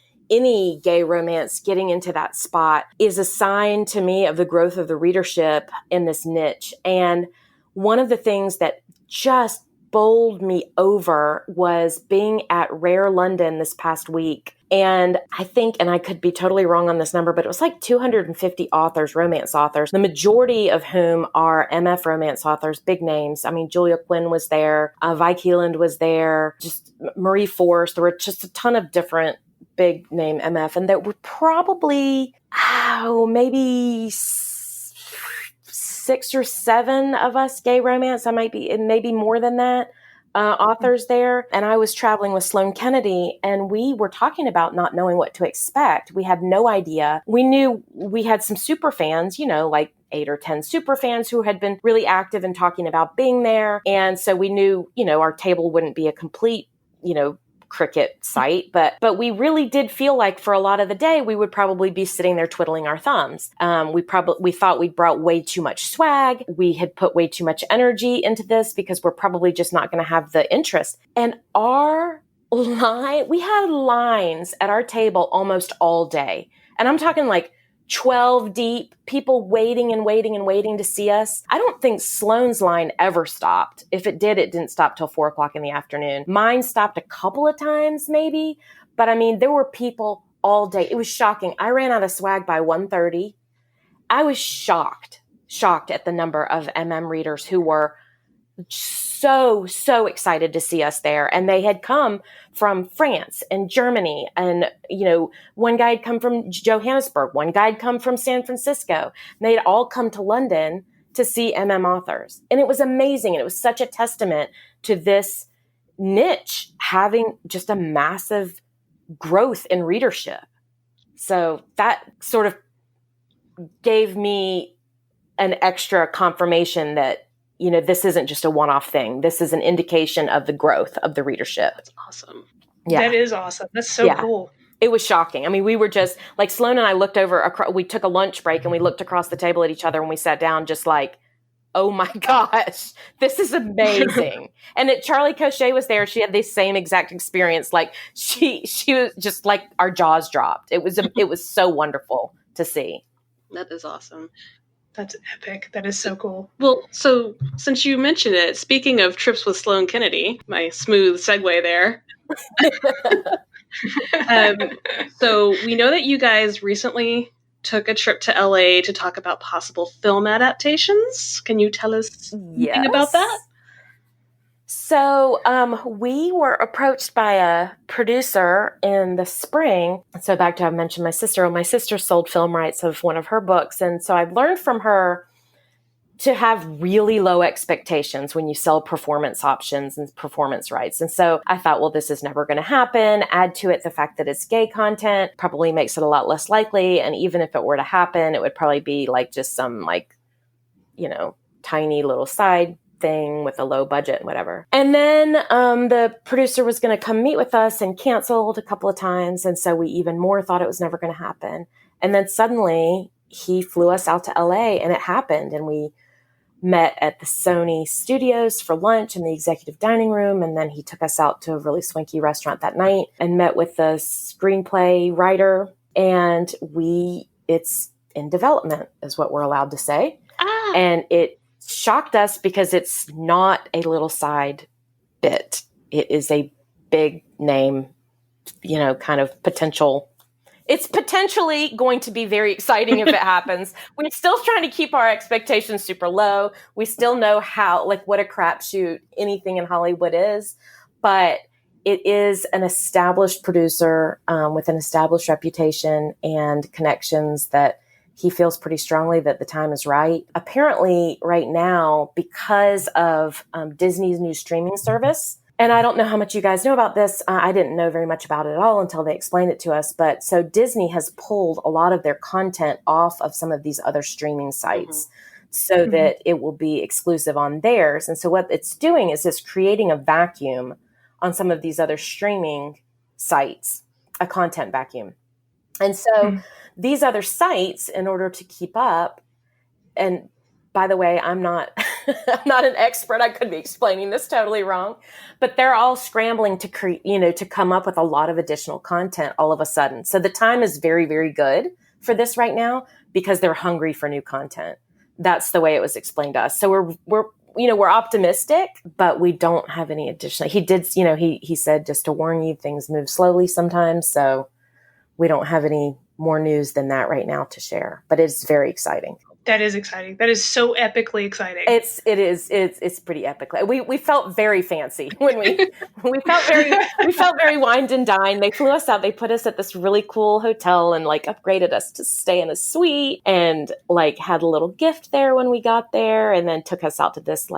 gay romance getting into that spot is a sign to me of the growth of the readership in this niche. And one of the things that just bowled me over was being at Rare London this past week. And I think, and I could be totally wrong on this number, but it was like 250 authors, romance authors, the majority of whom are MF romance authors, big names. I mean, Julia Quinn was there, Vi Keeland was there, just Marie Force. There were just a ton of different big name MF, and there were probably, maybe 6 or 7 of us gay romance. I might be, and maybe more than that. authors there. And I was traveling with Sloan Kennedy, and we were talking about not knowing what to expect. We had no idea. We knew we had some super fans, like 8 or 10 super fans who had been really active in talking about being there. And so we knew, our table wouldn't be a complete, cricket site, but we really did feel like for a lot of the day, we would probably be sitting there twiddling our thumbs. We thought we'd brought way too much swag. We had put way too much energy into this because we're probably just not going to have the interest. And we had lines at our table almost all day. And I'm talking like 12 deep, people waiting and waiting and waiting to see us. I don't think Sloan's line ever stopped. If it did, it didn't stop till 4:00 in the afternoon. Mine stopped a couple of times maybe, but I mean, there were people all day. It was shocking. I ran out of swag by 1:30. I was shocked at the number of readers who were so excited to see us there. And they had come from France and Germany. And, one guy had come from Johannesburg. One guy had come from San Francisco. And they'd all come to London to see authors. And it was amazing. And it was such a testament to this niche having just a massive growth in readership. So that sort of gave me an extra confirmation that this isn't just a one-off thing. This is an indication of the growth of the readership. That's awesome. Yeah. That is awesome. That's so cool. It was shocking. I mean, we were just like Sloan and I looked over, we took a lunch break and we looked across the table at each other and we sat down just like, oh my gosh, this is amazing. And Charlie Cochet was there. She had the same exact experience. Like she was just like our jaws dropped. It was so wonderful to see. That is awesome. That's epic. That is so cool. Well, so since you mentioned it, speaking of trips with Sloan Kennedy, my smooth segue there. So we know that you guys recently took a trip to LA to talk about possible film adaptations. Can you tell us anything about that? So we were approached by a producer in the spring. So back to I mentioned my sister. My sister sold film rights of one of her books. And so I've learned from her to have really low expectations when you sell performance options and performance rights. And so I thought, well, this is never going to happen. Add to it the fact that it's gay content probably makes it a lot less likely. And even if it were to happen, it would probably be like just some tiny little side thing with a low budget and whatever. And then the producer was going to come meet with us and canceled a couple of times. And so we even more thought it was never going to happen. And then suddenly he flew us out to LA and it happened. And we met at the Sony studios for lunch in the executive dining room. And then he took us out to a really swanky restaurant that night and met with the screenplay writer. And it's in development is what we're allowed to say. And it shocked us because it's not a little side bit. It is a big name, kind of potential. It's potentially going to be very exciting if it happens. We're still trying to keep our expectations super low. We still know what a crapshoot anything in Hollywood is, but it is an established producer with an established reputation and connections that he feels pretty strongly that the time is right. Apparently right now, because of Disney's new streaming service, and I don't know how much you guys know about this. I didn't know very much about it at all until they explained it to us. But so Disney has pulled a lot of their content off of some of these other streaming sites so that it will be exclusive on theirs. And so what it's doing is it's creating a vacuum on some of these other streaming sites, a content vacuum. And so these other sites, in order to keep up, and by the way, I'm not an expert. I could be explaining this totally wrong, but they're all scrambling to to come up with a lot of additional content all of a sudden. So the time is very, very good for this right now because they're hungry for new content. That's the way it was explained to us. So we're optimistic, but we don't have any additional. He did, he said just to warn you, things move slowly sometimes. So we don't have any more news than that right now to share, but it's very exciting. That is exciting. That is so epically exciting. It's pretty epic. We felt very fancy when we felt very wined and dined. They flew us out. They put us at this really cool hotel and upgraded us to stay in a suite and had a little gift there when we got there, and then took us out to this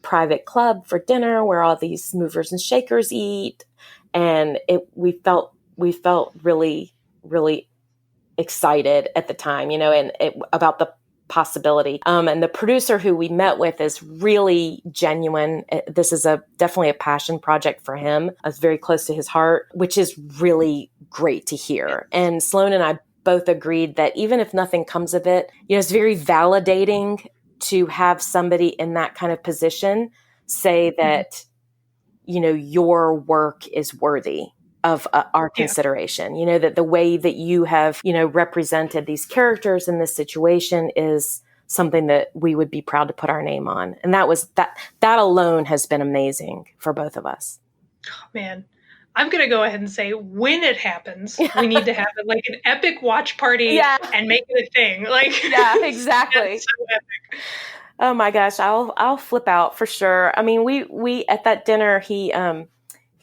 private club for dinner where all these movers and shakers eat. And we felt really, really excited at the time, and about the possibility. And the producer who we met with is really genuine. This is definitely a passion project for him. It's very close to his heart, which is really great to hear. And Sloan and I both agreed that even if nothing comes of it, it's very validating to have somebody in that kind of position say that, your work is worthy of our consideration, that the way that you have, represented these characters in this situation is something that we would be proud to put our name on. And that alone has been amazing for both of us. Oh, man. I'm going to go ahead and say when it happens, we need to have like an epic watch party and make it a thing. Like, yeah, exactly. That's so epic. Oh my gosh, I'll flip out for sure. I mean, we at that dinner, he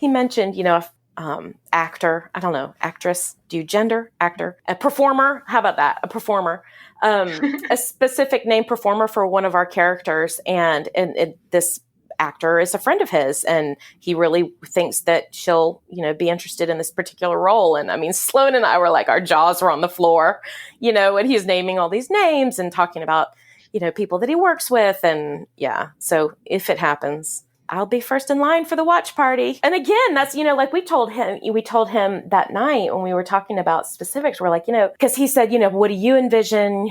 mentioned, actor, I don't know, actress, do you gender, actor, a performer? How about that? A performer, a specific name performer for one of our characters. And this actor is a friend of his, and he really thinks that she'll, be interested in this particular role. And I mean, Sloan and I were like, our jaws were on the floor, and he's naming all these names and talking about, people that he works with. And so if it happens, I'll be first in line for the watch party. And again, that's, like we told him that night when we were talking about specifics, we're like, because he said, what do you envision?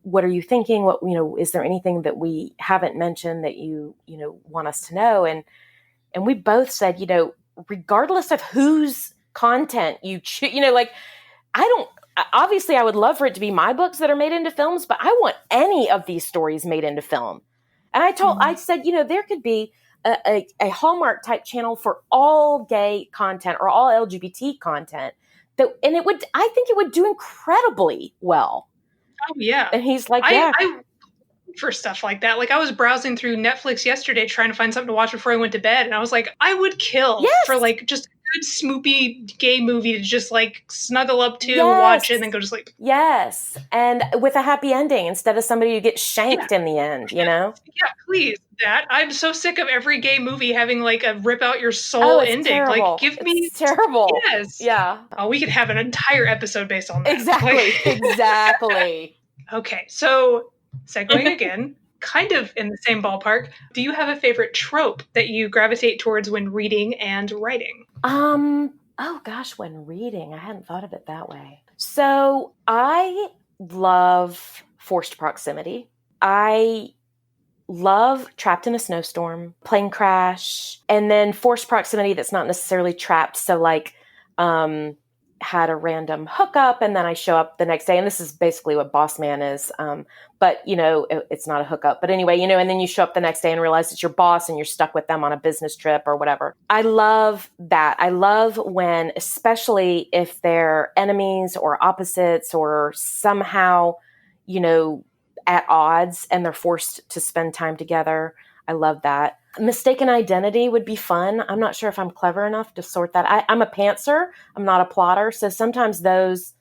What are you thinking? What, is there anything that we haven't mentioned that you want us to know? And we both said, regardless of whose content you choose, obviously I would love for it to be my books that are made into films, but I want any of these stories made into film. And I said, there could be a Hallmark type channel for all gay content or all LGBT content I think it would do incredibly well. Oh yeah. And he's like, I for stuff like that. Like I was browsing through Netflix yesterday trying to find something to watch before I went to bed. And I was like, I would kill for like just a good smoopy gay movie to just like snuggle up to, watch it, and then go to sleep. Yes. And with a happy ending instead of somebody who gets shanked in the end, Yeah, please. That. I'm so sick of every gay movie having like a rip out your soul ending. Terrible. Like give me it's terrible. Yes. Yeah. Oh, we could have an entire episode based on that. Exactly. Okay. So segueing again, kind of in the same ballpark, do you have a favorite trope that you gravitate towards when reading and writing? Oh gosh, when reading, I hadn't thought of it that way. So I love forced proximity. I love trapped in a snowstorm, plane crash, and then forced proximity that's not necessarily trapped. So like, had a random hookup and then I show up the next day. And this is basically what Boss Man is. But it's not a hookup, but anyway, and then you show up the next day and realize it's your boss and you're stuck with them on a business trip or whatever. I love that. I love when, especially if they're enemies or opposites or somehow, at odds and they're forced to spend time together. I love that. Mistaken identity would be fun. I'm not sure if I'm clever enough to sort that. I'm a pantser. I'm not a plotter. So sometimes those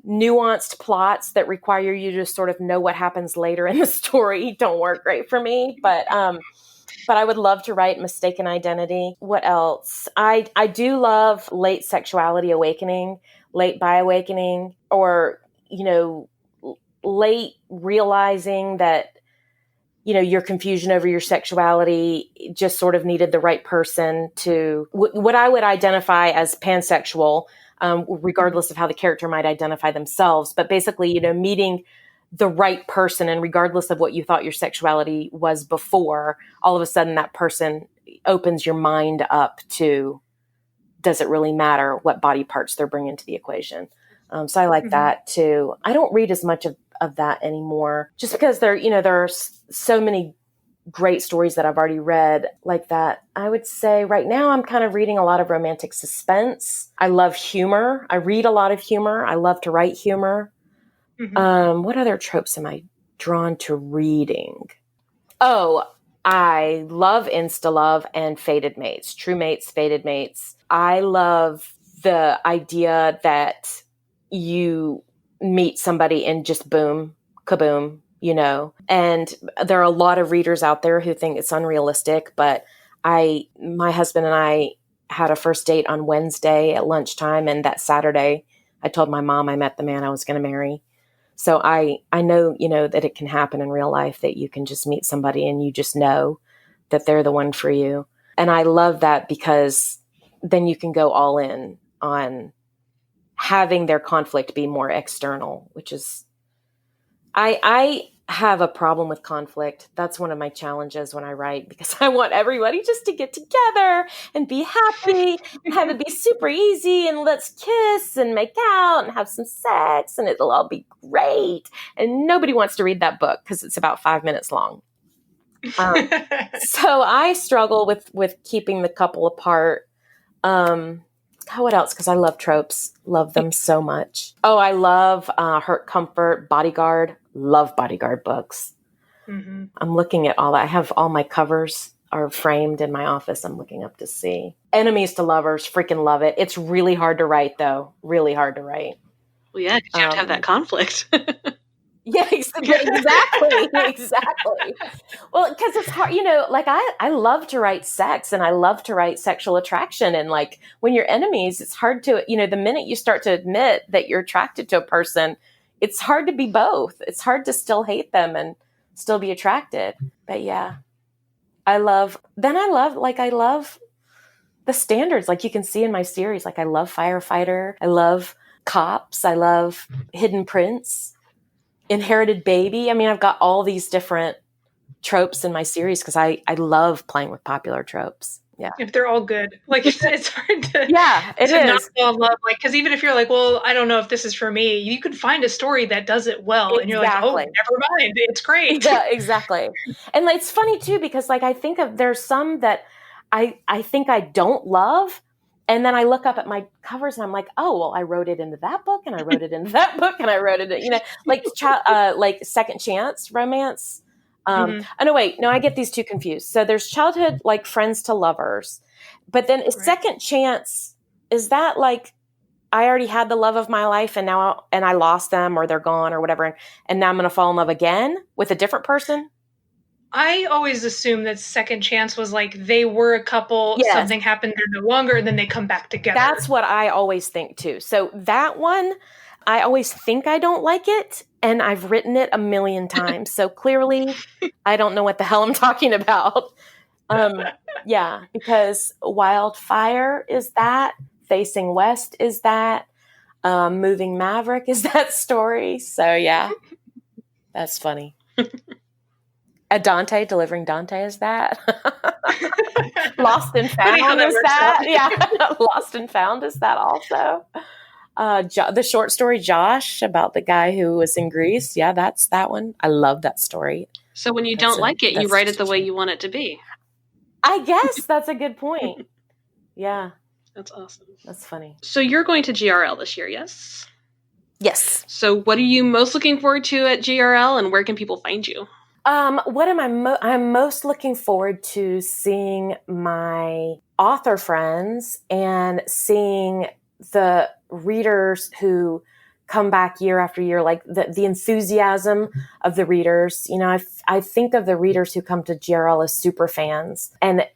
nuanced plots that require you to sort of know what happens later in the story don't work great for me. But I would love to write mistaken identity. What else? I do love late sexuality awakening, late bi awakening, or, late realizing that, your confusion over your sexuality just sort of needed the right person to what I would identify as pansexual, regardless of how the character might identify themselves. But basically, meeting the right person, and regardless of what you thought your sexuality was before, all of a sudden that person opens your mind up to, does it really matter what body parts they're bringing to the equation? So I like that too. I don't read as much of that anymore, just because there are so many great stories that I've already read like that. I would say right now I'm kind of reading a lot of romantic suspense. I love humor. I read a lot of humor. I love to write humor. What other tropes am I drawn to reading? Oh, I love insta-love and fated mates, true mates, fated mates. I love the idea that you meet somebody and just boom, kaboom, and there are a lot of readers out there who think it's unrealistic, but my husband and I had a first date on Wednesday at lunchtime, and that Saturday I told my mom I met the man I was going to marry. So I know, that it can happen in real life, that you can just meet somebody and you just know that they're the one for you. And I love that, because then you can go all in on having their conflict be more external, which is, I have a problem with conflict. That's one of my challenges when I write, because I want everybody just to get together and be happy and have it be super easy, and let's kiss and make out and have some sex and it'll all be great. And nobody wants to read that book because it's about 5 minutes long. So I struggle with keeping the couple apart. What else? Because I love tropes. Love them so much. Oh, I love Hurt, Comfort, Bodyguard. Love Bodyguard books. Mm-hmm. I'm looking at all that. I have all my covers are framed in my office. I'm looking up to see. Enemies to Lovers. Freaking love it. It's really hard to write, though. Really hard to write. Well, yeah, because you have to have that conflict. Yeah, exactly. Well, because it's hard, I love to write sex, and I love to write sexual attraction. And like, when you're enemies, it's hard to, the minute you start to admit that you're attracted to a person, it's hard to be both. It's hard to still hate them and still be attracted. But yeah, I love the standards, like you can see in my series. Like, I love Firefighter. I love Cops. I love Hidden Prince. Inherited Baby. I mean, I've got all these different tropes in my series because I love playing with popular tropes. Yeah. If they're all good. Like, it's hard to, it is. not fall in love. Like, because even if you're like, well, I don't know if this is for me, you could find a story that does it well. Exactly. And you're like, oh, never mind. It's great. Yeah, exactly. And like, it's funny too, because like, I think there's some that I think I don't love. And then I look up at my covers and I'm like, oh, well, I wrote it into that book, and I wrote it into that book, and I wrote it, like Second Chance romance. Oh, no, wait. No, I get these two confused. So there's childhood, like Friends to Lovers. But then a Second Chance, is that like, I already had the love of my life and I lost them, or they're gone or whatever. And now I'm going to fall in love again with a different person? I always assumed that Second Chance was like they were a couple, something happened, they're no longer, and then they come back together. That's what I always think too. So that one, I always think I don't like it, and I've written it a million times. So clearly I don't know what the hell I'm talking about. Yeah, because Wildfire is that, Facing West is that, Moving Maverick is that story. So yeah, that's funny. Dante, Delivering Dante is that. Lost and Found is that. Yeah, Lost and Found is that also. The short story Josh, about the guy who was in Greece. Yeah, that's that one. I love that story. So when you don't like it, you write it the way you want it to be. I guess that's a good point. Yeah. That's awesome. That's funny. So you're going to GRL this year, yes? Yes. So what are you most looking forward to at GRL, and where can people find you? What am I'm most looking forward to seeing my author friends and seeing the readers who come back year after year, like the enthusiasm of the readers. I think of the readers who come to GRL as super fans, and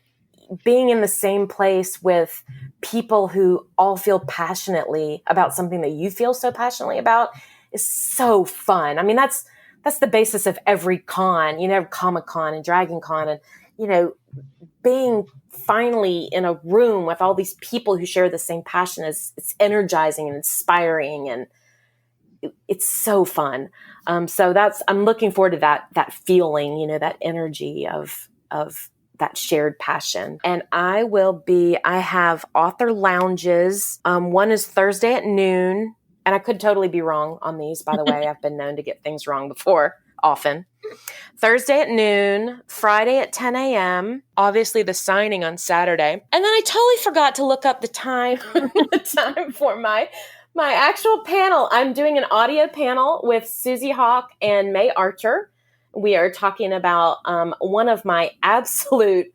being in the same place with people who all feel passionately about something that you feel so passionately about is so fun. I mean, that's the basis of every con, Comic-Con and Dragon Con, and, being finally in a room with all these people who share the same passion it's energizing and inspiring, and it's so fun. So I'm looking forward to that feeling, that energy of that shared passion. And I have author lounges. One is Thursday at noon. And I could totally be wrong on these, by the way. I've been known to get things wrong before, often. Thursday at noon, Friday at 10 a.m., obviously the signing on Saturday. And then I totally forgot to look up the time for my actual panel. I'm doing an audio panel with Susie Hawk and May Archer. We are talking about one of my absolute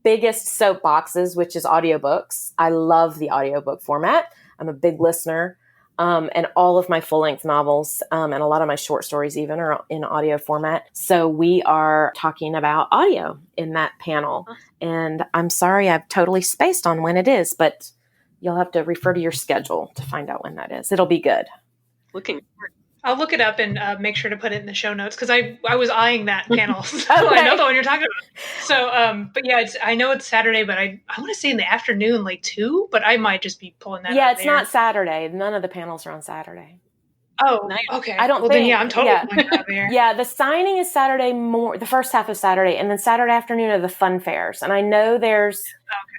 biggest soapboxes, which is audiobooks. I love the audiobook format. I'm a big listener. And all of my full-length novels and a lot of my short stories even are in audio format. So we are talking about audio in that panel. And I'm sorry I've totally spaced on when it is, but you'll have to refer to your schedule to find out when that is. It'll be good. Looking forward. I'll look it up and make sure to put it in the show notes because I was eyeing that panel. So I know the one you're talking about. So, but yeah, I know it's Saturday, but I want to say in the afternoon, like 2, but I might just be pulling that Yeah, out it's there. not Saturday. None of the panels are on Saturday. Oh, okay. I don't think. Then, yeah, I'm totally pulling that out there. Yeah, the signing is Saturday the first half of Saturday, and then Saturday afternoon are the fun fairs. And I know there's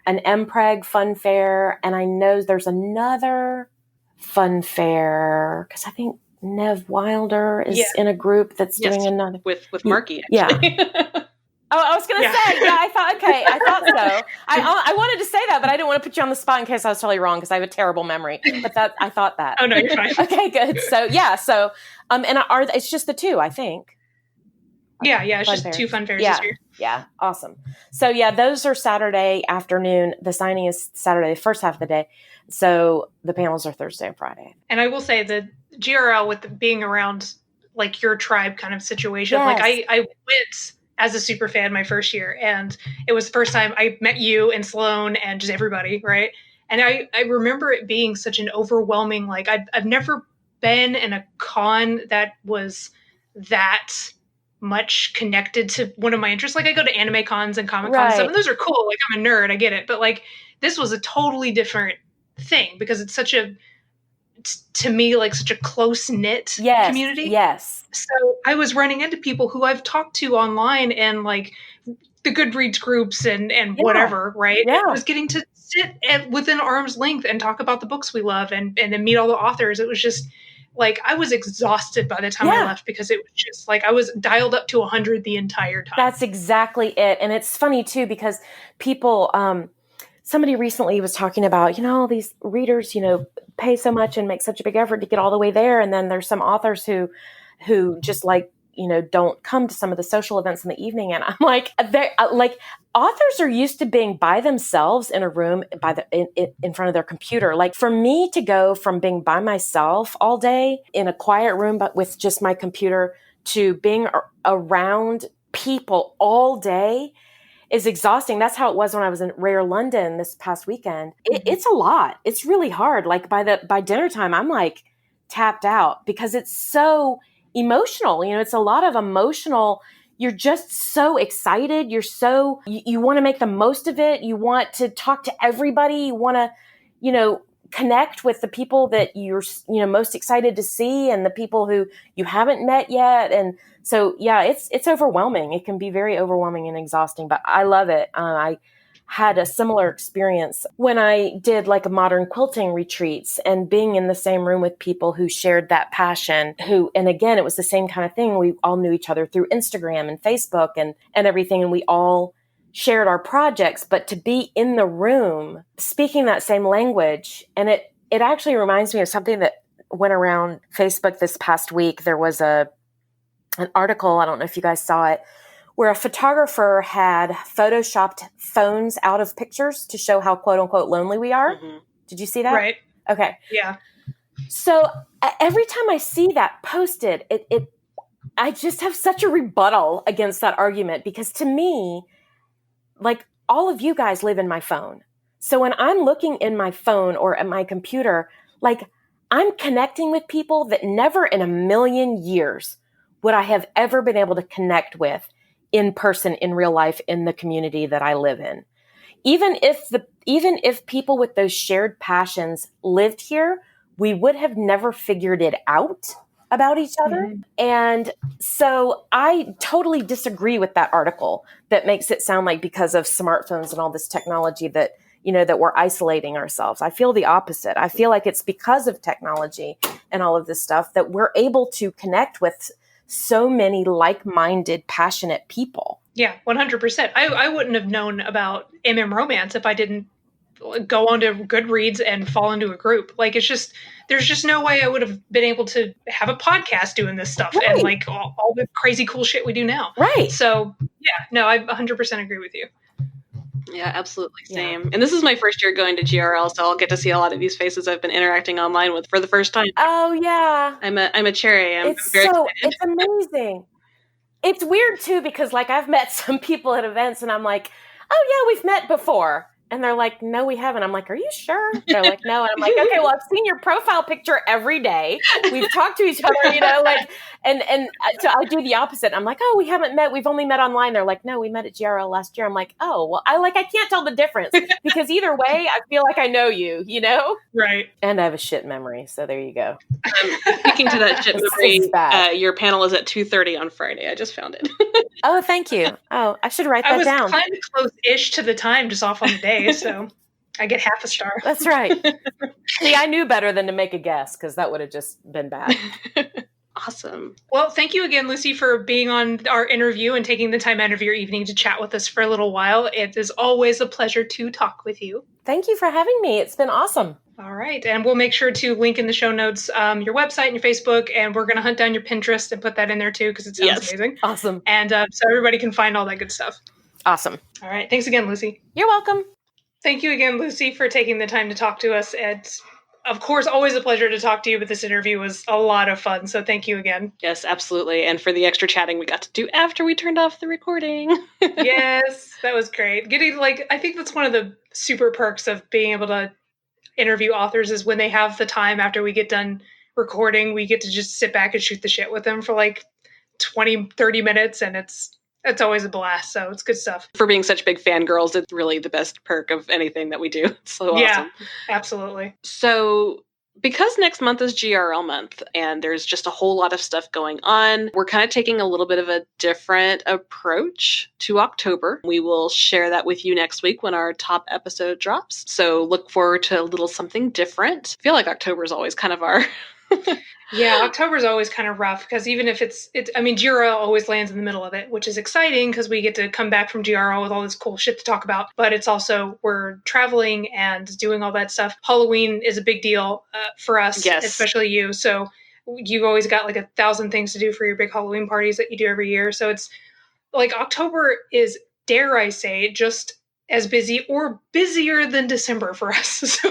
an MPreg fun fair, and I know there's another fun fair because I think Nev Wilder is in a group that's doing another with Markie. Actually. Yeah. Oh, I was going to say, I thought so. I wanted to say that, but I didn't want to put you on the spot in case I was totally wrong because I have a terrible memory. But I thought that. Oh no, you're fine. Okay, good. So and it's just the 2, I think. Yeah, it's just 2 fun fairs this year. Yeah, awesome. So those are Saturday afternoon. The signing is Saturday, the first half of the day. So the panels are Thursday and Friday. And I will say the GRL with being around like your tribe kind of situation. Like I went as a super fan my first year, and it was the first time I met you and Sloan and just everybody, right? And I remember it being such an overwhelming, like I've never been in a con that was that much connected to one of my interests. Like I go to anime cons and comic cons and stuff, and those are cool. Like I'm a nerd, I get it. But like this was a totally different thing because it's such a, to me, like such a close-knit community. Yes. So I was running into people who I've talked to online and like the Goodreads groups and whatever, right? Yeah. I was getting to sit within arm's length and talk about the books we love and then meet all the authors. It was just like, I was exhausted by the time I left because it was just like, I was dialed up to 100 the entire time. That's exactly it. And it's funny too, because people, somebody recently was talking about, these readers, pay so much and make such a big effort to get all the way there. And then there's some authors who just like, don't come to some of the social events in the evening. And I'm like, authors are used to being by themselves in a room in front of their computer. Like for me to go from being by myself all day in a quiet room, but with just my computer, to being around people all day is exhausting. That's how it was when I was in Rare London this past weekend. It's a lot. It's really hard. Like by dinner time, I'm like tapped out because it's so emotional. It's a lot of emotional. You're just so excited. You want to make the most of it. You want to talk to everybody. You want to, connect with the people that you're, most excited to see and the people who you haven't met yet. And so, it's overwhelming. It can be very overwhelming and exhausting, but I love it. I had a similar experience when I did like a modern quilting retreats and being in the same room with people who shared that passion, and again, it was the same kind of thing. We all knew each other through Instagram and Facebook and everything. And we all shared our projects, but to be in the room speaking that same language. And it actually reminds me of something that went around Facebook this past week. There was an article, I don't know if you guys saw it, where a photographer had photoshopped phones out of pictures to show how quote unquote lonely we are. Mm-hmm. Did you see that? Right. Okay. Yeah. So every time I see that posted, I just have such a rebuttal against that argument because to me, like all of you guys live in my phone. So when I'm looking in my phone or at my computer, like I'm connecting with people that never in a million years would I have ever been able to connect with in person, in real life, in the community that I live in. Even if people with those shared passions lived here, we would have never figured it out about each other. Mm-hmm. And so I totally disagree with that article that makes it sound like because of smartphones and all this technology that, that we're isolating ourselves. I feel the opposite. I feel like it's because of technology and all of this stuff that we're able to connect with so many like-minded, passionate people. Yeah, 100%. I wouldn't have known about Romance if I didn't go onto Goodreads and fall into a group. Like there's just no way I would have been able to have a podcast doing this stuff and like all the crazy cool shit we do now. Right. So yeah, no, I 100% agree with you. Yeah, absolutely. Same. Yeah. And this is my first year going to GRL, so I'll get to see a lot of these faces I've been interacting online with for the first time. Oh, yeah. I'm a cherry. I'm very excited. It's amazing. It's weird, too, because, like, I've met some people at events, and I'm like, oh, yeah, we've met before. And they're like, no, we haven't. I'm like, are you sure? They're like, no. And I'm like, okay, well, I've seen your profile picture every day. We've talked to each other, you know, like, and so I do the opposite. I'm like, oh, we haven't met. We've only met online. They're like, no, we met at GRL last year. I'm like, oh, well, I can't tell the difference because either way, I feel like I know you, you know? Right. And I have a shit memory. So there you go. Speaking to that shit memory, your panel is at 2:30 on Friday. I just found it. Oh, thank you. Oh, I should write that down. I was kind of close-ish to the time, just off on the day, so I get half a star. That's right. See, I knew better than to make a guess, because that would have just been bad. Awesome. Well, thank you again, Lucy, for being on our interview and taking the time out of your evening to chat with us for a little while. It is always a pleasure to talk with you. Thank you for having me. It's been awesome. All right. And we'll make sure to link in the show notes your website and your Facebook, and we're going to hunt down your Pinterest and put that in there too, because it sounds amazing. Awesome. And so everybody can find all that good stuff. Awesome. All right. Thanks again, Lucy. You're welcome. Thank you again, Lucy, for taking the time to talk to us. It's, of course, always a pleasure to talk to you, but this interview was a lot of fun. So thank you again. Yes, absolutely. And for the extra chatting we got to do after we turned off the recording. Yes, that was great. I think that's one of the super perks of being able to interview authors is when they have the time after we get done recording, we get to just sit back and shoot the shit with them for like 20, 30 minutes. And it's always a blast. So it's good stuff. For being such big fangirls, it's really the best perk of anything that we do. It's so awesome. Yeah, absolutely. So because next month is GRL month and there's just a whole lot of stuff going on, we're kind of taking a little bit of a different approach to October. We will share that with you next week when our top episode drops. So look forward to a little something different. I feel like October is always kind of our... Yeah, October is always kind of rough because even if GRL always lands in the middle of it, which is exciting because we get to come back from GRL with all this cool shit to talk about. But it's also, we're traveling and doing all that stuff. Halloween is a big deal for us, especially you. So you've always got like 1,000 things to do for your big Halloween parties that you do every year. So it's like October is, dare I say, just as busy or busier than December for us. So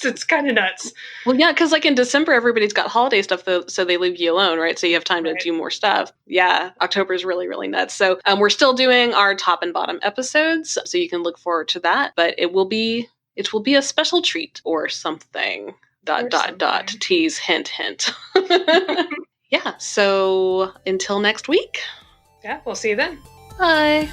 it's kind of nuts. Well, yeah, because like in December, everybody's got holiday stuff, so they leave you alone, right? So you have time to do more stuff. Yeah, October is really, really nuts. So we're still doing our top and bottom episodes, so you can look forward to that. But it will be a special treat or something. ... Tease, hint, hint. Yeah, so until next week. Yeah, we'll see you then. Bye.